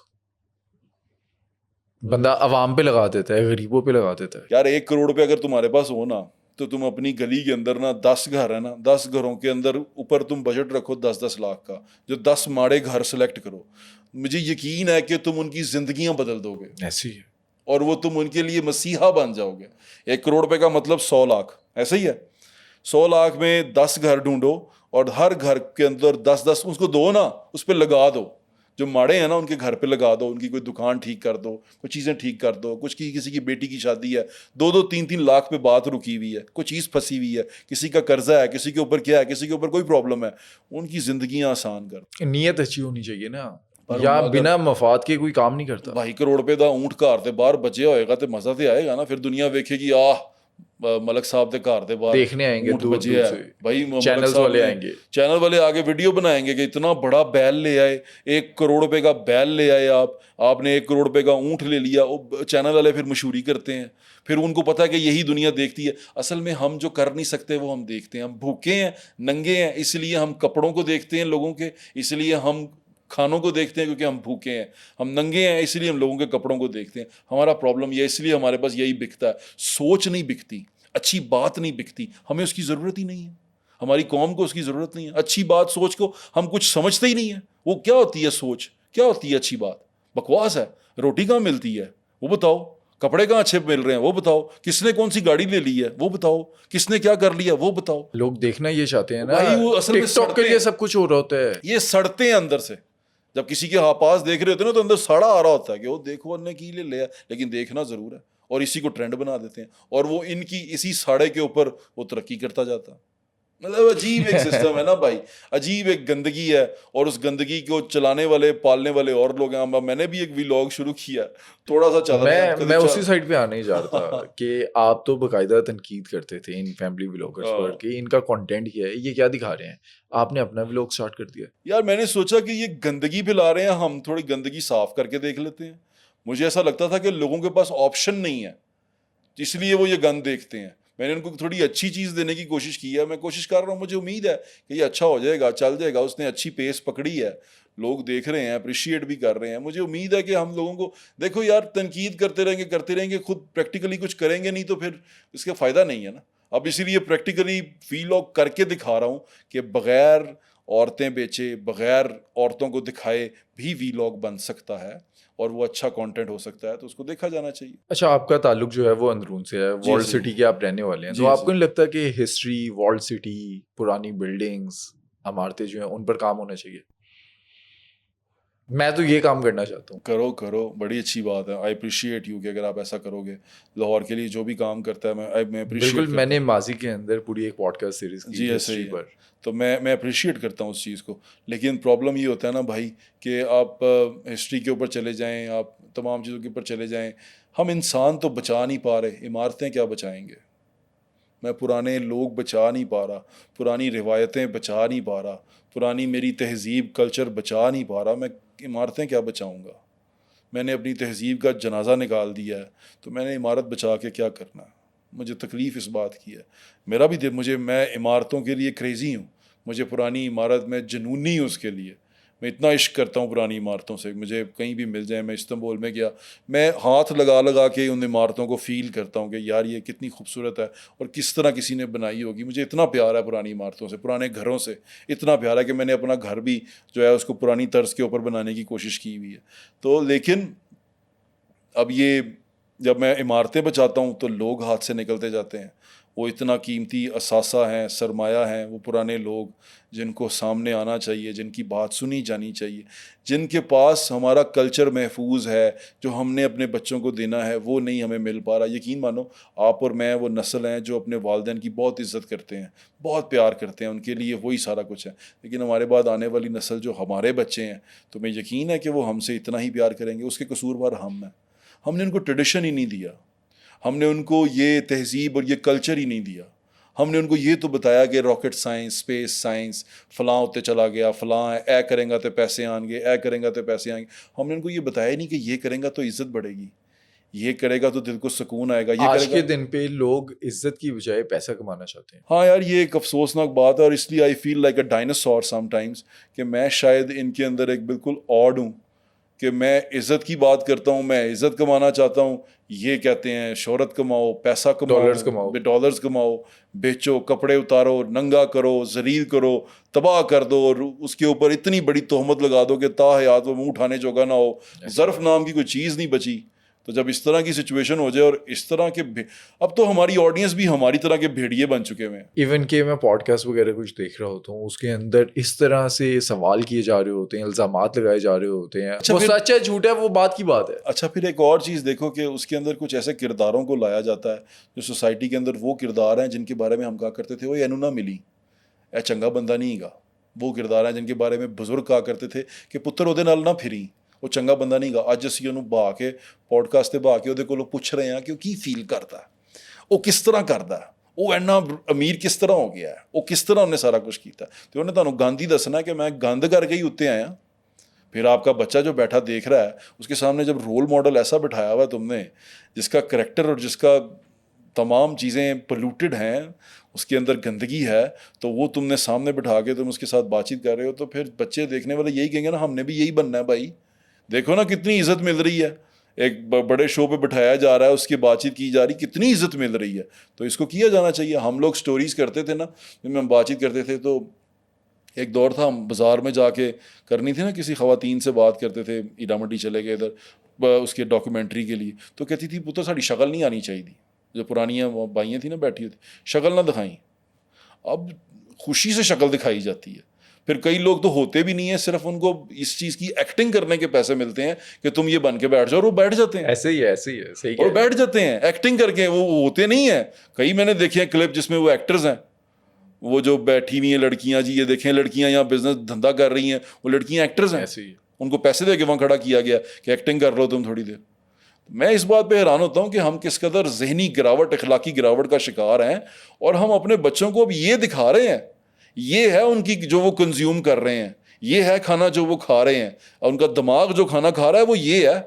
Speaker 2: بندہ عوام پہ لگا دیتا ہے، غریبوں پہ لگا دیتا ہے.
Speaker 1: یار 1 کروڑ روپے اگر تمہارے پاس ہو نا، تو تم اپنی گلی کے اندر نا 10 گھر ہے نا، 10 گھروں کے اندر اوپر تم بجٹ رکھو 10-10 لاکھ کا، جو 10 ماڑے گھر سلیکٹ کرو. مجھے یقین ہے کہ تم ان کی زندگیاں بدل دو گے،
Speaker 2: ایسے ہی ہے.
Speaker 1: اور وہ تم ان کے لیے مسیحا بن جاؤ گے. 1 کروڑ روپے کا مطلب 100 لاکھ، ایسا ہی ہے. 100 لاکھ میں 10 گھر ڈھونڈو، اور ہر گھر کے اندر 10-10 اس کو دو نا، اس پہ لگا دو. جو ماڑے ہیں نا ان کے گھر پہ لگا دو، ان کی کوئی دکان ٹھیک کر دو، کوئی چیزیں ٹھیک کر دو. کچھ کسی کی بیٹی کی شادی ہے، 2-2 3-3 لاکھ پہ بات رکی ہوئی ہے، کوئی چیز پھنسی ہوئی ہے، کسی کا قرضہ ہے، کسی کے اوپر کیا ہے، کسی کے اوپر کوئی پرابلم ہے، ان کی زندگیاں آسان کر.
Speaker 2: نیت اچھی ہونی چاہیے نا. یا بنا مفاد کے کوئی کام نہیں کرتا.
Speaker 1: 2 ਕਰੋੜ ਰੁਪਏ ਦਾ ਊਂਠ ਘਰ ਦੇ ਬਾਹਰ ਬਚਿਆ ਹੋਏਗਾ ਤੇ ਮਜ਼ਾ ਤੇ ਆਏਗਾ ਨਾ. ਫਿਰ ਦੁਨੀਆ ਵੇਖੇਗੀ ملک صاحب کے گھر دے باہر
Speaker 2: دیکھنے آئیں گے دور دور سے,
Speaker 1: بھائی
Speaker 2: چینلز والے آئیں گے,
Speaker 1: چینل والے آگے ویڈیو بنائیں گے کہ اتنا بڑا بیل لے آئے, 1 کروڑ روپے کا بیل لے آئے, آپ نے 1 کروڑ روپے کا اونٹ لے لیا. چینل والے پھر مشہوری کرتے ہیں, پھر ان کو پتہ ہے کہ یہی دنیا دیکھتی ہے. اصل میں ہم جو کر نہیں سکتے وہ ہم دیکھتے ہیں. ہم بھوکے ہیں, ننگے ہیں, اس لیے ہم کپڑوں کو دیکھتے ہیں لوگوں کے, اس لیے ہم کھانوں کو دیکھتے ہیں کیونکہ ہم بھوکے ہیں. ہم ننگے ہیں اس لیے ہم لوگوں کے کپڑوں کو دیکھتے ہیں. ہمارا پرابلم یہ, اس لیے ہمارے پاس یہی بکتا ہے. سوچ نہیں بکتی, اچھی بات نہیں بکتی, ہمیں اس کی ضرورت ہی نہیں ہے. ہماری قوم کو اس کی ضرورت نہیں ہے. اچھی بات سوچ کو ہم کچھ سمجھتے ہی نہیں ہیں. وہ کیا ہوتی ہے سوچ, کیا ہوتی ہے اچھی بات؟ بکواس ہے. روٹی کہاں ملتی ہے وہ بتاؤ, کپڑے کہاں اچھے مل رہے ہیں وہ بتاؤ, کس نے کون سی گاڑی لے لی ہے وہ بتاؤ, کس نے کیا کر لیا وہ بتاؤ.
Speaker 2: لوگ دیکھنا یہ چاہتے ہیں نا,
Speaker 1: بھائی وہ اصل میں
Speaker 2: ٹک ٹاک کے لیے سب کچھ ہو رہا ہوتا ہے.
Speaker 1: یہ سڑتے ہیں اندر سے. جب کسی کے پاس دیکھ رہے ہوتے ہیں نا تو اندر سڑا آ رہا ہوتا ہے کہ وہ دیکھو انہوں نے کی لے لیا, لیکن دیکھنا ضرور ہے. اور اسی کو ٹرینڈ بنا دیتے ہیں, اور وہ ان کی اسی ساڑے کے اوپر وہ ترقی کرتا جاتا ہے. مطلب عجیب ایک سسٹم ہے نا بھائی, عجیب ایک گندگی ہے. اور اس گندگی کو چلانے والے پالنے والے اور لوگ ہیں. میں نے بھی ایک ولاگ شروع کیا, تھوڑا سا چل رہا ہے.
Speaker 2: میں اسی سائڈ پہ آنے ہی جا رہا تھا کہ آپ تو باقاعدہ تنقید کرتے تھے ان فیملی ولاگرز پر کہ ان کا کنٹینٹ کیا ہے, یہ کیا دکھا رہے ہیں. آپ نے اپنا ولاگ سٹارٹ کر دیا.
Speaker 1: یار میں نے سوچا کہ یہ گندگی پھیلا رہے ہیں, ہم تھوڑی گندگی صاف کر کے دیکھ لیتے ہیں. مجھے ایسا لگتا تھا کہ لوگوں کے پاس آپشن نہیں ہے, اس لیے وہ یہ گند دیکھتے ہیں. میں نے ان کو تھوڑی اچھی چیز دینے کی کوشش کی ہے. میں کوشش کر رہا ہوں, مجھے امید ہے کہ یہ اچھا ہو جائے گا, چل جائے گا. اس نے اچھی پیس پکڑی ہے, لوگ دیکھ رہے ہیں, اپریشیٹ بھی کر رہے ہیں. مجھے امید ہے کہ ہم لوگوں کو, دیکھو یار, تنقید کرتے رہیں گے, خود پریکٹیکلی کچھ کریں گے نہیں تو پھر اس کا فائدہ نہیں ہے نا. اب اسی لیے پریکٹیکلی ولاگ کر کے دکھا رہا ہوں کہ بغیر عورتیں بیچے, بغیر عورتوں کو دکھائے بھی ولاگ بن سکتا ہے, اور وہ اچھا کانٹینٹ ہو سکتا ہے, تو اس کو دیکھا جانا چاہیے.
Speaker 2: اچھا, آپ کا تعلق جو ہے وہ اندرون سے ہے, والڈ سٹی کے آپ رہنے والے ہیں, تو آپ کو نہیں لگتا کہ ہسٹری, والڈ سٹی, پرانی بلڈنگز, عمارتیں جو ہیں ان پر کام ہونا چاہیے؟ میں تو یہ کام کرنا چاہتا ہوں.
Speaker 1: کرو, بڑی اچھی بات ہے. آئی اپریشیٹ یو کہ اگر آپ ایسا کرو گے. لاہور کے لیے جو بھی کام کرتا ہے میں
Speaker 2: بالکل. میں نے ماضی کے اندر پوری ایک پوڈ کاسٹ سیریز کی ہسٹری پر,
Speaker 1: تو میں اپریشیٹ کرتا ہوں اس چیز کو. لیکن پرابلم یہ ہوتا ہے نا بھائی کہ آپ ہسٹری کے اوپر چلے جائیں, آپ تمام چیزوں کے اوپر چلے جائیں, ہم انسان تو بچا نہیں پا رہے. عمارتیں کیا بچائیں گے؟ میں پرانے لوگ بچا نہیں پا رہا, پرانی روایتیں بچا نہیں پا رہا, پرانی میری تہذیب کلچر بچا نہیں پا رہا. میں عمارتیں کیا بچاؤں گا؟ میں نے اپنی تہذیب کا جنازہ نکال دیا ہے, تو میں نے عمارت بچا کے کیا کرنا ہے؟ مجھے تکلیف اس بات کی ہے. میرا بھی میں عمارتوں کے لیے کریزی ہوں. مجھے پرانی عمارت میں جنونی ہوں, اس کے لیے میں اتنا عشق کرتا ہوں پرانی عمارتوں سے. مجھے کہیں بھی مل جائیں, میں استنبول میں گیا, میں ہاتھ لگا کے ان عمارتوں کو فیل کرتا ہوں کہ یار یہ کتنی خوبصورت ہے اور کس طرح کسی نے بنائی ہوگی. مجھے اتنا پیار ہے پرانی عمارتوں سے, پرانے گھروں سے اتنا پیار ہے کہ میں نے اپنا گھر بھی جو ہے اس کو پرانی طرز کے اوپر بنانے کی کوشش کی ہوئی ہے. تو لیکن اب یہ جب میں عمارتیں بچاتا ہوں تو لوگ ہاتھ سے نکلتے جاتے ہیں. وہ اتنا قیمتی اثاثہ ہیں, سرمایہ ہیں, وہ پرانے لوگ جن کو سامنے آنا چاہیے, جن کی بات سنی جانی چاہیے, جن کے پاس ہمارا کلچر محفوظ ہے, جو ہم نے اپنے بچوں کو دینا ہے, وہ نہیں ہمیں مل پا رہا. یقین مانو آپ اور میں وہ نسل ہیں جو اپنے والدین کی بہت عزت کرتے ہیں, بہت پیار کرتے ہیں, ان کے لیے وہی سارا کچھ ہے. لیکن ہمارے بعد آنے والی نسل جو ہمارے بچے ہیں, تو میں یقین ہے کہ وہ ہم سے اتنا ہی پیار کریں گے. اس کے قصوروار ہم ہیں. ہم نے ان کو ٹریڈیشن ہی نہیں دیا, ہم نے ان کو یہ تہذیب اور یہ کلچر ہی نہیں دیا. ہم نے ان کو یہ تو بتایا کہ راکٹ سائنس, اسپیس سائنس, فلاں ہوتے چلا گیا, فلاں اے کریں گا تو پیسے آئیں گے, اے کریں گا تو پیسے آئیں گے. ہم نے ان کو یہ بتایا نہیں کہ یہ کریں گا تو عزت بڑھے گی, یہ کرے گا تو دل کو سکون آئے گا. یہ
Speaker 2: آج کے دن پہ لوگ عزت کی بجائے پیسہ کمانا چاہتے ہیں.
Speaker 1: ہاں یار, یہ ایک افسوسناک بات ہے, اور اس لیے I feel like a dinosaur sometimes, کہ میں شاید ان کے اندر ایک بالکل آڈ ہوں کہ میں عزت کی بات کرتا ہوں, میں عزت کمانا چاہتا ہوں. یہ کہتے ہیں شہرت کماؤ, پیسہ کماؤ, ڈالرز کماؤ, بیچو, کپڑے اتارو, ننگا کرو, ذلیل کرو, تباہ کر دو, اور اس کے اوپر اتنی بڑی تہمت لگا دو کہ تا حیات وہ منہ اٹھانے جوگا نہ ہو. ظرف نام کی کوئی چیز نہیں بچی. تو جب اس طرح کی سچویشن ہو جائے, اور اس طرح کے, اب تو ہماری آڈینس بھی ہماری طرح کے بھیڑیے بن چکے ہوئے ہیں.
Speaker 2: ایون کہ میں پوڈ کاسٹ وغیرہ کچھ دیکھ رہا ہوتا ہوں, اس کے اندر اس طرح سے سوال کیے جا رہے ہوتے ہیں, الزامات لگائے جا رہے ہوتے ہیں. وہ سچ ہے جھوٹ ہے وہ بات کی بات ہے.
Speaker 1: اچھا, پھر ایک اور چیز دیکھو کہ اس کے اندر کچھ ایسے کرداروں کو لایا جاتا ہے جو سوسائٹی کے اندر وہ کردار ہیں جن کے بارے میں ہم کہا کرتے تھے وہ اینو نہ ملی, اے چنگا بندہ نہیں گا, وہ کردار ہیں جن کے بارے میں بزرگ کہا کرتے تھے کہ پتر ਉਹਦੇ ਨਾਲ ਨਾ ਫਿਰੀ, ਉਹ ਚੰਗਾ ਬੰਦਾ ਨਹੀਂ ਗਾ. ਅੱਜ ਅਸੀਂ ਉਹਨੂੰ ਬਹਾ ਕੇ ਪੋਡਕਾਸਟ 'ਤੇ ਬਹਾ ਕੇ ਉਹਦੇ ਕੋਲੋਂ ਪੁੱਛ ਰਹੇ ਹਾਂ ਕਿ ਉਹ ਕੀ ਫੀਲ ਕਰਦਾ, ਉਹ ਕਿਸ ਤਰ੍ਹਾਂ ਕਰਦਾ, ਉਹ ਇੰਨਾ ਅਮੀਰ ਕਿਸ ਤਰ੍ਹਾਂ ਹੋ ਗਿਆ, ਉਹ ਕਿਸ ਤਰ੍ਹਾਂ ਉਹਨੇ ਸਾਰਾ ਕੁਝ ਕੀਤਾ. ਅਤੇ ਉਹਨੇ ਤੁਹਾਨੂੰ ਗੰਦ ਹੀ ਦੱਸਣਾ ਕਿ ਮੈਂ ਗੰਦ ਕਰਕੇ ਹੀ ਉੱਤੇ ਆਇਆ. پھر آپ کا بچہ جو بیٹھا دیکھ رہا ہے اس کے سامنے جب رول ماڈل ایسا بٹھایا ہوا ہے تم نے جس کا کریکٹر اور جس کا تمام چیزیں پولوٹیڈ ہیں, اس کے اندر گندگی ہے, تو وہ تم نے سامنے بٹھا کے تم اس کے ساتھ بات چیت کر رہے ہو, تو پھر بچے دیکھنے والے یہی کہیں گے نا ہم نے بھی یہی بننا ہے بھائی. دیکھو نا کتنی عزت مل رہی ہے, ایک بڑے شو پہ بٹھایا جا رہا ہے, اس کی بات چیت کی جا رہی, کتنی عزت مل رہی ہے. تو اس کو کیا جانا چاہیے. ہم لوگ سٹوریز کرتے تھے نا جن میں ہم بات چیت کرتے تھے, تو ایک دور تھا ہم بازار میں جا کے کرنی تھی نا, کسی خواتین سے بات کرتے تھے, ایرا منڈی چلے گئے ادھر اس کے ڈاکیومنٹری کے لیے, تو کہتی تھی پتر ساری شکل نہیں آنی چاہیے تھی. جو پرانی بائیاں تھیں نا بیٹھی ہوتی, شکل نہ دکھائیں. اب خوشی سے شکل دکھائی جاتی ہے. پھر کئی لوگ تو ہوتے بھی نہیں ہیں, صرف ان کو اس چیز کی ایکٹنگ کرنے کے پیسے ملتے ہیں کہ تم یہ بن کے بیٹھ جاؤ, اور وہ بیٹھ جاتے ہیں.
Speaker 2: ایسے ہی ہے, ایسے ہی ہے, صحیح
Speaker 1: اور بیٹھ جاتے ہیں ایکٹنگ کر کے, وہ ہوتے نہیں ہیں. کئی میں نے دیکھے ہیں کلپ جس میں وہ ایکٹرز ہیں, وہ جو بیٹھی ہوئی ہیں لڑکیاں, جی یہ دیکھیں لڑکیاں یہاں بزنس دھندا کر رہی ہیں, وہ لڑکیاں ایکٹرز ہیں, ان کو پیسے دے کے وہاں کھڑا کیا گیا کہ ایکٹنگ کر لو تم تھوڑی دیر. میں اس بات پہ حیران ہوتا ہوں کہ ہم کس قدر ذہنی گراوٹ, اخلاقی گراوٹ کا شکار ہیں, اور ہم اپنے بچوں کو اب یہ دکھا رہے ہیں, یہ ہے ان کی جو وہ کنزیوم کر رہے ہیں, یہ ہے کھانا جو وہ کھا رہے ہیں, اور ان کا دماغ جو کھانا کھا رہا ہے وہ یہ ہے.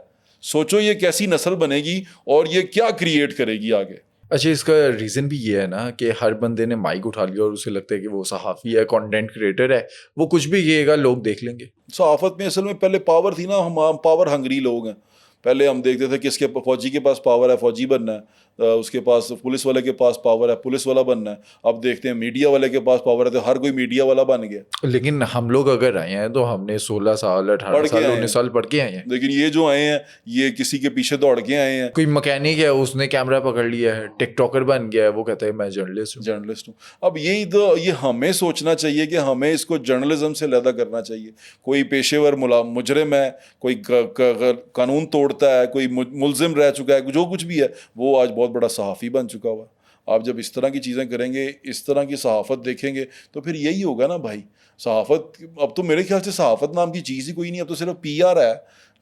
Speaker 1: سوچو یہ کیسی نسل بنے گی اور یہ کیا کریٹ کرے گی آگے.
Speaker 2: اچھا, اس کا ریزن بھی یہ ہے نا کہ ہر بندے نے مائک اٹھا لیا اور اسے لگتا ہے کہ وہ صحافی ہے, کنٹینٹ کریٹر ہے, وہ کچھ بھی کہے گا لوگ دیکھ لیں گے.
Speaker 1: صحافت میں اصل میں پہلے پاور تھی نا, ہم پاور ہنگری لوگ ہیں. پہلے ہم دیکھتے تھے کس کے فوجی کے پاس پاور ہے, فوجی بننا ہے, اس کے پاس پولیس والے کے پاس پاور ہے, پولیس والا بننا ہے. اب دیکھتے ہیں میڈیا والے کے پاس پاور ہے تو ہر کوئی میڈیا والا بن گیا.
Speaker 2: لیکن ہم لوگ اگر آئے ہیں تو ہم نے 16 سال 18 سال 19 سال پڑھ کے آئے ہیں.
Speaker 1: لیکن یہ جو آئے ہیں یہ کسی کے پیچھے دوڑ کے آئے ہیں.
Speaker 2: کوئی مکینک ہے, اس نے کیمرہ پکڑ لیا ہے, ٹک ٹاکر بن گیا ہے, وہ کہتا ہے میں جرنلسٹ ہوں.
Speaker 1: اب یہی تو یہ ہمیں سوچنا چاہیے کہ ہمیں اس کو جرنلزم سے علیحدہ کرنا چاہیے. کوئی پیشے ور مجرم ہے, کوئی قانون توڑتا ہے, کوئی ملزم رہ چکا ہے, جو کچھ بھی ہے وہ آج بہت بڑا صحافی بن چکا ہوا. آپ جب اس طرح کی چیزیں کریں گے, اس طرح کی صحافت دیکھیں گے, تو پھر یہی ہوگا نا بھائی. صحافت اب تو میرے خیال سے صحافت نام کی چیز ہی کوئی نہیں, اب تو صرف پی آر ہے.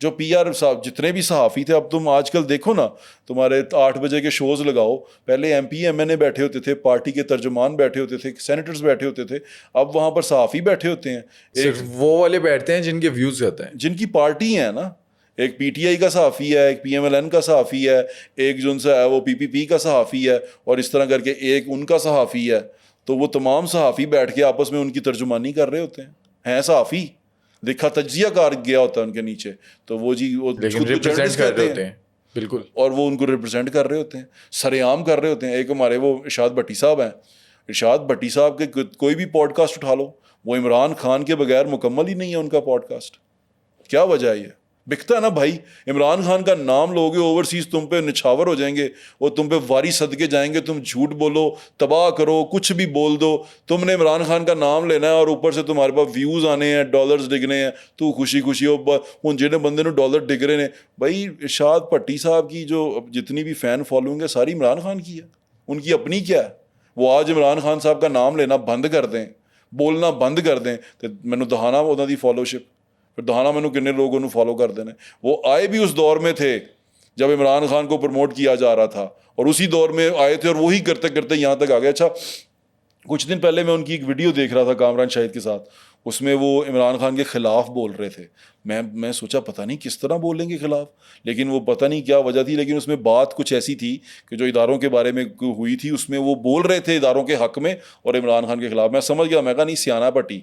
Speaker 1: جو پی آر جتنے بھی صحافی تھے, اب تم آج کل دیکھو نا, تمہارے 8 بجے کے شوز لگاؤ, پہلے ایم پی ایم این اے بیٹھے ہوتے تھے, پارٹی کے ترجمان بیٹھے ہوتے تھے, سینیٹرز بیٹھے ہوتے تھے, اب وہاں پر صحافی بیٹھے ہوتے ہیں.
Speaker 2: صرف وہ والے بیٹھتے ہیں جن کے ویوز ہوتے ہیں,
Speaker 1: جن کی پارٹی ہیں نا. ایک پی ٹی آئی کا صحافی ہے, ایک پی ایم ایل این کا صحافی ہے, ایک جو ان سے ہے وہ پی پی پی کا صحافی ہے, اور اس طرح کر کے ایک ان کا صحافی ہے. تو وہ تمام صحافی بیٹھ کے آپس میں ان کی ترجمانی کر رہے ہوتے ہیں صحافی. دیکھا تجزیہ کار گیا ہوتا ہے ان کے نیچے, تو وہ جی وہ
Speaker 2: ریپرزینٹ کر رہے ہوتے ہیں بالکل,
Speaker 1: اور وہ ان کو ریپرزینٹ کر رہے ہوتے ہیں, سر عام کر رہے ہوتے ہیں. ایک ہمارے وہ ارشاد بھٹی صاحب ہیں, ارشاد بھٹی صاحب کے کوئی بھی پوڈ کاسٹ اٹھا لو, وہ عمران خان کے بغیر مکمل ہی نہیں ہے ان کا پوڈ کاسٹ. کیا وجہ ہے؟ یہ بکتا ہے نا بھائی. عمران خان کا نام لوگے اوورسیز, تم پہ نچھاور ہو جائیں گے, وہ تم پہ واری صدقے جائیں گے. تم جھوٹ بولو, تباہ کرو, کچھ بھی بول دو, تم نے عمران خان کا نام لینا ہے, اور اوپر سے تمہارے پاس ویوز آنے ہیں, ڈالرز ڈگنے ہیں, تو خوشی خوشی ہو جنہیں بندے نے ڈالر ڈگ رہے ہیں. بھائی ارشاد بھٹی صاحب کی جو جتنی بھی فین فالوئنگ ہے ساری عمران خان کی ہے, ان کی اپنی کیا ہے. وہ آج عمران خان صاحب کا نام لینا بند کر دیں, بولنا بند کر دیں, تو مینوں دہانا انہوں دی فالوشپ, پھر دہانا مینوں کنے لوگ انہوں فالو کر دینے. وہ آئے بھی اس دور میں تھے جب عمران خان کو پروموٹ کیا جا رہا تھا, اور اسی دور میں آئے تھے, اور وہی کرتے کرتے یہاں تک آ گئے. اچھا, کچھ دن پہلے میں ان کی ایک ویڈیو دیکھ رہا تھا کامران شاہد کے ساتھ, اس میں وہ عمران خان کے خلاف بول رہے تھے. میں سوچا پتہ نہیں کس طرح بولیں گے خلاف, لیکن وہ پتہ نہیں کیا وجہ تھی, لیکن اس میں بات کچھ ایسی تھی کہ جو اداروں کے بارے میں ہوئی تھی, اس میں وہ بول رہے تھے اداروں کے حق میں اور عمران خان کے خلاف. میں سمجھ گیا, میں کہا نہیں سیانا پٹی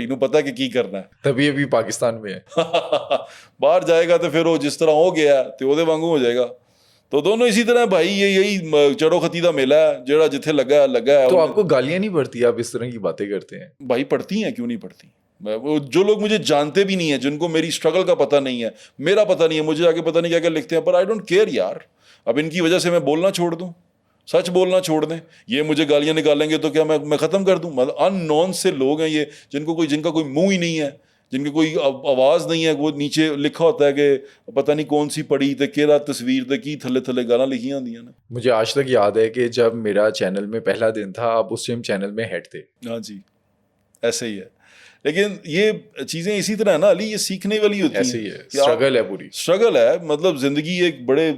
Speaker 1: نو پتا کہ کی کرنا ہے,
Speaker 2: تبھی ابھی پاکستان میں ہے.
Speaker 1: باہر جائے گا تو پھر وہ جس طرح ہو گیا تو وہ وانگو ہو جائے گا. تو دونوں اسی طرح بھائی, یہی چڑو خطی دا میلہ ہے, جہاں جتھے لگا ہے.
Speaker 2: تو آپ کو گالیاں نہیں پڑتی, آپ اس طرح کی باتیں کرتے ہیں؟
Speaker 1: بھائی پڑتی ہیں, کیوں نہیں پڑتی. جو لوگ مجھے جانتے بھی نہیں ہیں, جن کو میری اسٹرگل کا پتہ نہیں ہے, میرا پتہ نہیں ہے, مجھے آگے پتہ نہیں کیا کیا لکھتے ہیں, پر آئی ڈونٹ کیئر یار. اب ان کی وجہ سے میں بولنا چھوڑ دوں, سچ بولنا چھوڑ دیں, یہ مجھے گالیاں نکالیں گے تو کیا میں ختم کر دوں؟ مطلب ان نون سے لوگ ہیں یہ, جن کا کوئی منہ ہی نہیں ہے, جن کی کوئی آواز نہیں ہے. وہ نیچے لکھا ہوتا ہے کہ پتہ نہیں کون سی پڑھی تے کیڑا تصویر تے کی تھلے تھلے گالاں لکھی ہوندیاں نے.
Speaker 2: مجھے آج تک یاد ہے کہ جب میرا چینل میں پہلا دن تھا, آپ اس ٹائم چینل میں ہیڈ تھے.
Speaker 1: ہاں جی, ایسے ہی ہے. لیکن یہ چیزیں اسی طرح ہے نا علی, یہ سیکھنے والی ہوتی ہیں.
Speaker 2: ایسے ہی ہے, اسٹرگل ہے پوری.
Speaker 1: اسٹرگل ہے, مطلب زندگی ایک بڑے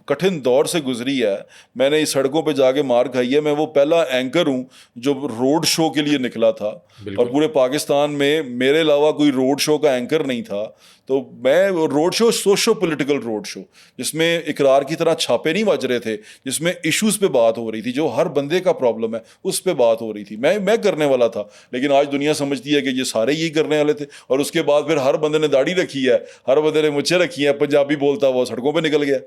Speaker 1: کٹھن دور سے گزری ہے. میں نے اس سڑکوں پہ جا کے مار کھائی ہے. میں وہ پہلا اینکر ہوں جو روڈ شو کے لیے نکلا تھا, اور پورے پاکستان میں میرے علاوہ کوئی روڈ شو کا اینکر نہیں تھا. تو میں road show, socio political road show, جس میں اقرار کی طرح چھاپے نہیں بج رہے تھے, جس میں ایشوز پہ بات ہو رہی تھی, جو ہر بندے کا پرابلم ہے اس پہ بات ہو رہی تھی. میں کرنے والا تھا, لیکن آج دنیا سمجھتی ہے کہ یہ سارے یہی کرنے والے تھے. اور اس کے بعد پھر ہر بندے نے داڑھی رکھی ہے, ہر بندے نے مجھے رکھی ہے, پنجابی بولتا وہ سڑکوں پہ نکل گیا.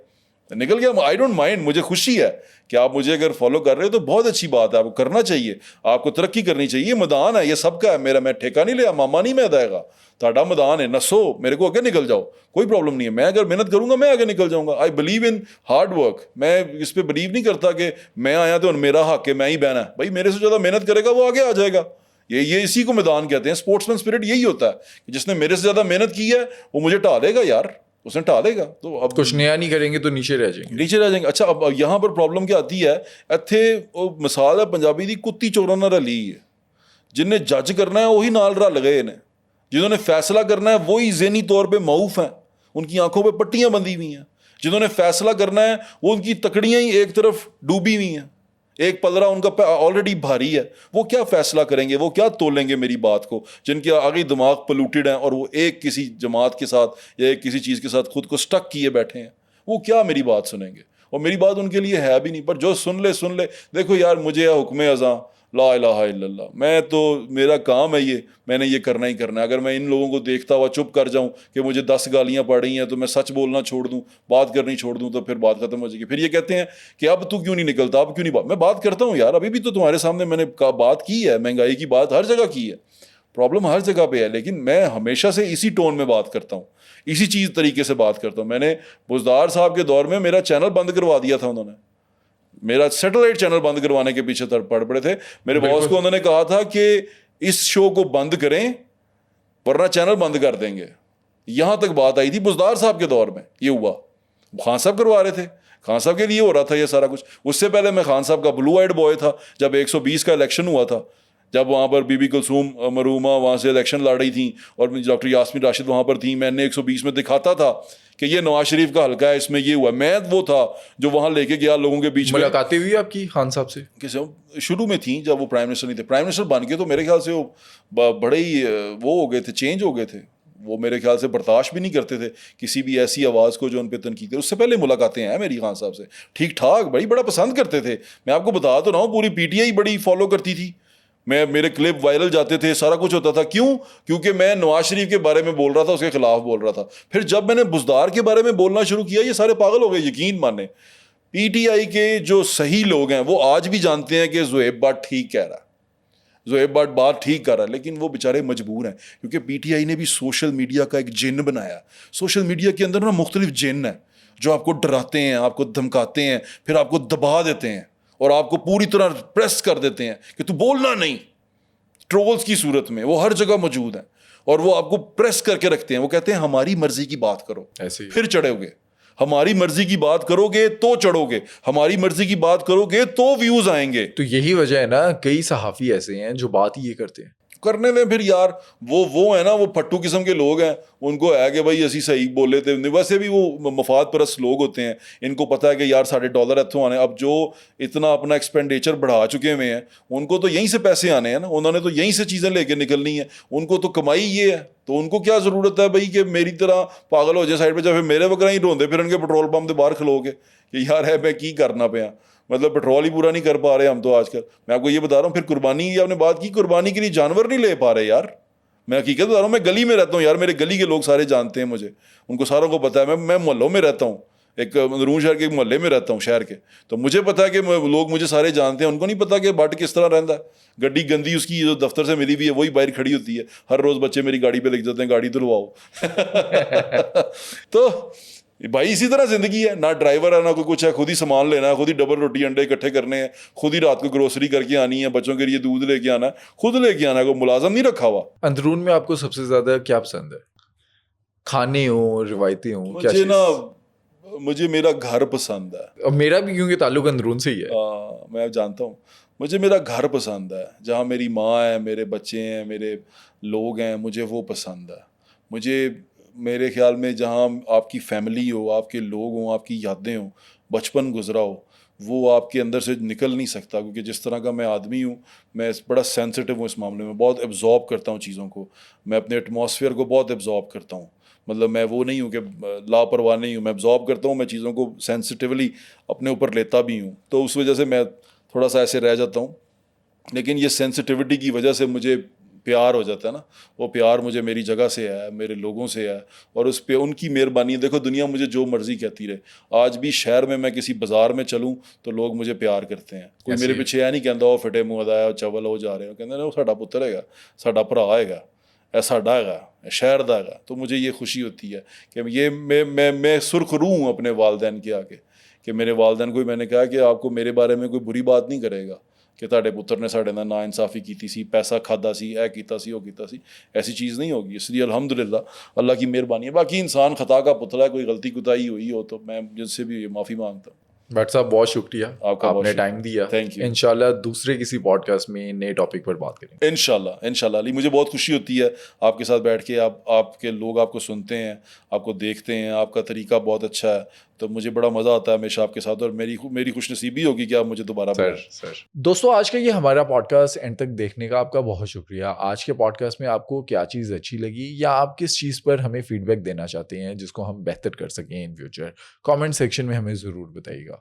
Speaker 1: آئی ڈونٹ مائنڈ, مجھے خوشی ہے کہ آپ مجھے اگر فالو کر رہے ہو تو بہت اچھی بات ہے, آپ کو کرنا چاہیے, آپ کو ترقی کرنی چاہیے. یہ میدان ہے, یہ سب کا ہے, میرا میں ٹھیکہ نہیں لیا, ماما نہیں میں دائے گا, تھاڈا میدان ہے, نسو میرے کو آگے نکل جاؤ, کوئی پرابلم نہیں ہے. میں اگر محنت کروں گا میں آگے نکل جاؤں گا. I believe in hard work. میں اس پہ بلیو نہیں کرتا کہ میں آیا تو میرا حق ہے, میں ہی بہنا ہے. بھائی میرے سے زیادہ محنت کرے گا وہ آگے آ جائے گا. یہ اسی کو میدان کہتے ہیں. اسپورٹس مین اسپرٹ یہی ہوتا ہے کہ جس نے میرے سے زیادہ محنت کی ہے وہ مجھے ٹھا دے گا یار, اس نے ٹھا دے گا. تو اب
Speaker 2: کچھ نیا نہیں کریں گے تو نیچے رہ جائیں گے.
Speaker 1: اچھا اب یہاں پر پرابلم کیا آتی ہے, اتھے مثال ہے پنجابی دی, کتی چوراں نال رلی ہے. جن نے جج کرنا ہے وہی نال رل گئے نے, جنہوں نے فیصلہ کرنا ہے وہی ذہنی طور پہ معوف ہیں, ان کی آنکھوں پہ پٹیاں بندھی ہوئی ہیں. جنہوں نے فیصلہ کرنا ہے وہ ان کی تکڑیاں ہی ایک طرف ڈوبی ہوئی ہیں, ایک پلڑا ان کا آلریڈی بھاری ہے. وہ کیا فیصلہ کریں گے, وہ کیا تولیں گے میری بات کو, جن کے آگے دماغ پلوٹیڈ ہیں اور وہ ایک کسی جماعت کے ساتھ یا ایک کسی چیز کے ساتھ خود کو سٹک کیے بیٹھے ہیں, وہ کیا میری بات سنیں گے. اور میری بات ان کے لیے ہے بھی نہیں, پر جو سن لے. دیکھو یار, مجھے حکم ازاں لا الہ الا اللہ, میں تو میرا کام ہے یہ, میں نے یہ کرنا ہی کرنا ہے. اگر میں ان لوگوں کو دیکھتا ہوا چپ کر جاؤں کہ مجھے 10 گالیاں پڑ رہی ہیں تو میں سچ بولنا چھوڑ دوں, بات کرنی چھوڑ دوں, تو پھر بات ختم ہو جائے گی. پھر یہ کہتے ہیں کہ اب تو کیوں نہیں نکلتا, اب کیوں نہیں میں بات کرتا ہوں یار. ابھی بھی تو تمہارے سامنے میں نے بات کی ہے, مہنگائی کی بات ہر جگہ کی ہے, پرابلم ہر جگہ پہ ہے, لیکن میں ہمیشہ سے اسی ٹون میں بات کرتا ہوں, اسی چیز طریقے سے بات کرتا ہوں. میں نے بزدار صاحب کے دور میں میرا چینل بند کروا دیا تھا, انہوں نے میرا سیٹلائٹ چینل بند کروانے کے پیچھے پڑ پڑے تھے. میرے باس کو انہوں نے کہا تھا کہ اس شو کو بند کریں ورنہ چینل بند کر دیں گے. یہاں تک بات آئی تھی بزدار صاحب کے دور میں. یہ ہوا, خان صاحب کروا رہے تھے, خان صاحب کے لیے ہو رہا تھا یہ سارا کچھ. اس سے پہلے میں خان صاحب کا بلو آئیڈ بوائے تھا جب 120 کا الیکشن ہوا تھا, جب وہاں پر بی بی کلثوم مرحومہ وہاں سے الیکشن لڑ رہی تھیں اور ڈاکٹر یاسمین راشد وہاں پر تھیں. میں نے 120 میں دکھاتا تھا کہ یہ نواز شریف کا حلقہ ہے, اس میں یہ ہوا. میں وہ تھا جو وہاں لے کے گیا لوگوں کے بیچ میں.
Speaker 2: ملاقاتیں ہوئی آپ کی خان صاحب سے؟
Speaker 1: شروع میں تھیں جب وہ پرائم منسٹر نہیں تھے. پرائم منسٹر بن کے تو میرے خیال سے وہ بڑے ہی وہ ہو گئے تھے, چینج ہو گئے تھے. وہ میرے خیال سے برداشت بھی نہیں کرتے تھے کسی بھی ایسی آواز کو جو ان پہ تنقید ہے. اس سے پہلے ملاقاتیں ہیں میری خان صاحب سے, ٹھیک ٹھاک, بڑا پسند کرتے تھے. میں آپ کو بتا تو رہا ہوں, پوری پی ٹی آئی بڑی فالو کرتی تھی. میرے کلپ وائرل جاتے تھے, سارا کچھ ہوتا تھا. کیوں؟ کیونکہ میں نواز شریف کے بارے میں بول رہا تھا, اس کے خلاف بول رہا تھا. پھر جب میں نے بزدار کے بارے میں بولنا شروع کیا, یہ سارے پاگل ہو گئے. یقین مانے پی ٹی آئی کے جو صحیح لوگ ہیں وہ آج بھی جانتے ہیں کہ زہیب بٹ ٹھیک کہہ رہا ہے, زہیب بٹ بات ٹھیک کر رہا ہے, لیکن وہ بیچارے مجبور ہیں کیونکہ پی ٹی آئی نے بھی سوشل میڈیا کا ایک جن بنایا. سوشل میڈیا کے اندر نا مختلف جن ہیں جو آپ کو ڈراتے ہیں, آپ کو دھمکاتے ہیں, پھر آپ کو دبا دیتے ہیں اور آپ کو پوری طرح پریس کر دیتے ہیں کہ تو بولنا نہیں. ٹرولز کی صورت میں وہ ہر جگہ موجود ہیں اور وہ آپ کو پریس کر کے رکھتے ہیں. وہ کہتے ہیں ہماری مرضی کی بات کرو, پھر چڑھو گے. ہماری مرضی کی بات کرو گے تو چڑھو گے, ہماری مرضی کی بات کرو گے تو ویوز آئیں گے.
Speaker 2: تو یہی وجہ ہے نا, کئی صحافی ایسے ہیں جو بات ہی یہ کرتے ہیں.
Speaker 1: کرنے میں پھر یار وہ ہے نا, وہ پھٹو قسم کے لوگ ہیں, ان کو ہے کہ بھائی اسی صحیح بولے تھے. ویسے بھی وہ مفاد پرست لوگ ہوتے ہیں, ان کو پتہ ہے کہ یار ساڑھے ڈالر اتوں آنے. اب جو اتنا اپنا ایکسپینڈیچر بڑھا چکے ہوئے ہیں ان کو تو یہیں سے پیسے آنے ہیں نا, انہوں نے تو یہیں سے چیزیں لے کے نکلنی ہیں, ان کو تو کمائی یہ ہے. تو ان کو کیا ضرورت ہے بھائی کہ میری طرح پاگل ہو جائے سائڈ پہ, جب میرے وغیرہ ہی روندے پھر ان کے پیٹرول پمپ کے باہر کھلو گے کہ یار ہے میں کی کرنا پیا, مطلب پیٹرول ہی پورا نہیں کر پا رہے ہم تو آج کل. میں آپ کو یہ بتا رہا ہوں, پھر قربانی کی آپ نے بات کی, قربانی کے لیے جانور نہیں لے پا رہے یار. میں حقیقت بتا رہا ہوں, میں گلی میں رہتا ہوں یار, میرے گلی کے لوگ سارے جانتے ہیں مجھے, ان کو ساروں کو پتا ہے. میں محلوں میں رہتا ہوں, ایک اندرون شہر کے ایک محلے میں رہتا ہوں شہر کے, تو مجھے پتا ہے کہ لوگ مجھے سارے جانتے ہیں. ان کو نہیں پتا کہ بٹ کس طرح رہتا ہے. گڈی گندی اس کی جو دفتر سے ملی ہوئی ہے وہی باہر کھڑی ہوتی ہے, ہر روز بچے میری گاڑی پہ لکھ جاتے ہیں گاڑی دھلواؤ. تو بھائی اسی طرح زندگی ہے, نہ ڈرائیور ہے نہ کوئی کچھ ہے, خود ہی سامان لینا ہے, خود ہی ڈبل روٹی انڈے اکٹھے کرنے ہیں, خود ہی رات کو گروسری کر کے آنی ہے, بچوں کے لیے دودھ لے کے آنا ہے, خود لے کے آنا ہے, کوئی ملازم نہیں رکھا ہوا.
Speaker 2: اندرون میں آپ کو سب سے زیادہ کیا پسند ہے, کھانے ہوں, روایتیں ہوں؟
Speaker 1: مجھے نا مجھے میرا گھر پسند ہے.
Speaker 2: اور میرا بھی کیونکہ تعلق اندرون سے ہی ہے.
Speaker 1: میں جانتا ہوں, مجھے میرا گھر پسند ہے, جہاں میری ماں ہے, میرے بچے ہیں, میرے لوگ ہیں, مجھے وہ پسند ہے. مجھے میرے خیال میں جہاں آپ کی فیملی ہو, آپ کے لوگ ہوں, آپ کی یادیں ہوں, بچپن گزرا ہو, وہ آپ کے اندر سے نکل نہیں سکتا. کیونکہ جس طرح کا میں آدمی ہوں, میں بڑا سینسٹیو ہوں اس معاملے میں, بہت ایبزارب کرتا ہوں چیزوں کو, میں اپنے ایٹماسفیئر کو بہت ایبزارب کرتا ہوں. مطلب میں وہ نہیں ہوں کہ لاپرواہ نہیں ہوں, میں ایبزارب کرتا ہوں, میں چیزوں کو سینسٹیولی اپنے اوپر لیتا بھی ہوں. تو اس وجہ سے میں تھوڑا سا ایسے رہ جاتا ہوں. لیکن یہ سینسٹیوٹی کی وجہ سے مجھے پیار ہو جاتا ہے نا, وہ پیار مجھے میری جگہ سے ہے, میرے لوگوں سے ہے, اور اس پہ ان کی مہربانی ہے. دیکھو دنیا مجھے جو مرضی کہتی رہے, آج بھی شہر میں کسی بازار میں چلوں تو لوگ مجھے پیار کرتے ہیں. کوئی میرے پیچھے ہے نہیں کہتا وہ فٹے منہ ادا چول ہو جا رہے ہو, کہتے ہیں وہ ساڈا پتر ہے گا, ساڈا بھرا ہے گا, اے ساڈا ہے گا, شہر دا ہے گا. تو مجھے یہ خوشی ہوتی ہے کہ یہ میں سرخ روح ہوں اپنے والدین کے آگے, کہ میرے والدین کو میں نے کہا کہ آپ کو میرے بارے میں کوئی بری بات نہیں کرے گا کہ تہاڈے پتر نے ساڈے نال ناانصافی کیتی سی, پیسہ کھادا سی, اے کیتا سی, وہ کیتا سی. ایسی چیز نہیں ہوگی. اس لیے الحمدللہ اللہ کی مہربانی ہے. باقی انسان خطا کا پتلا ہے, کوئی غلطی کوتاہی ہوئی ہو تو میں جن سے بھی معافی مانگتا ہوں.
Speaker 2: بٹ صاحب بہت شکریہ,
Speaker 1: آپ کا
Speaker 2: آپ
Speaker 1: بہت
Speaker 2: نے
Speaker 1: شکریہ.
Speaker 2: ٹائم دیا.
Speaker 1: Thank you.
Speaker 2: انشاءاللہ دوسرے کسی پوڈ کاسٹ میں نئے ٹاپک پر بات کریں گے.
Speaker 1: انشاءاللہ علی, مجھے بہت خوشی ہوتی ہے آپ کے ساتھ بیٹھ کے. آپ کے لوگ آپ کو سنتے ہیں, آپ کو دیکھتے ہیں, آپ کا طریقہ بہت اچھا ہے, تو مجھے بڑا مزہ آتا ہے ہمیشہ آپ کے ساتھ, اور میری خوش نصیبی ہوگی کہ آپ مجھے دوبارہ بلائیں.
Speaker 2: سر دوستوں, آج کا یہ ہمارا پوڈ کاسٹ اینڈ تک دیکھنے کا آپ کا بہت شکریہ. آج کے پوڈ کاسٹ میں آپ کو کیا چیز اچھی لگی, یا آپ کس چیز پر ہمیں فیڈ بیک دینا چاہتے ہیں جس کو ہم بہتر کر سکیں ان فیوچر, کامنٹ سیکشن میں ہمیں ضرور بتائیے گا.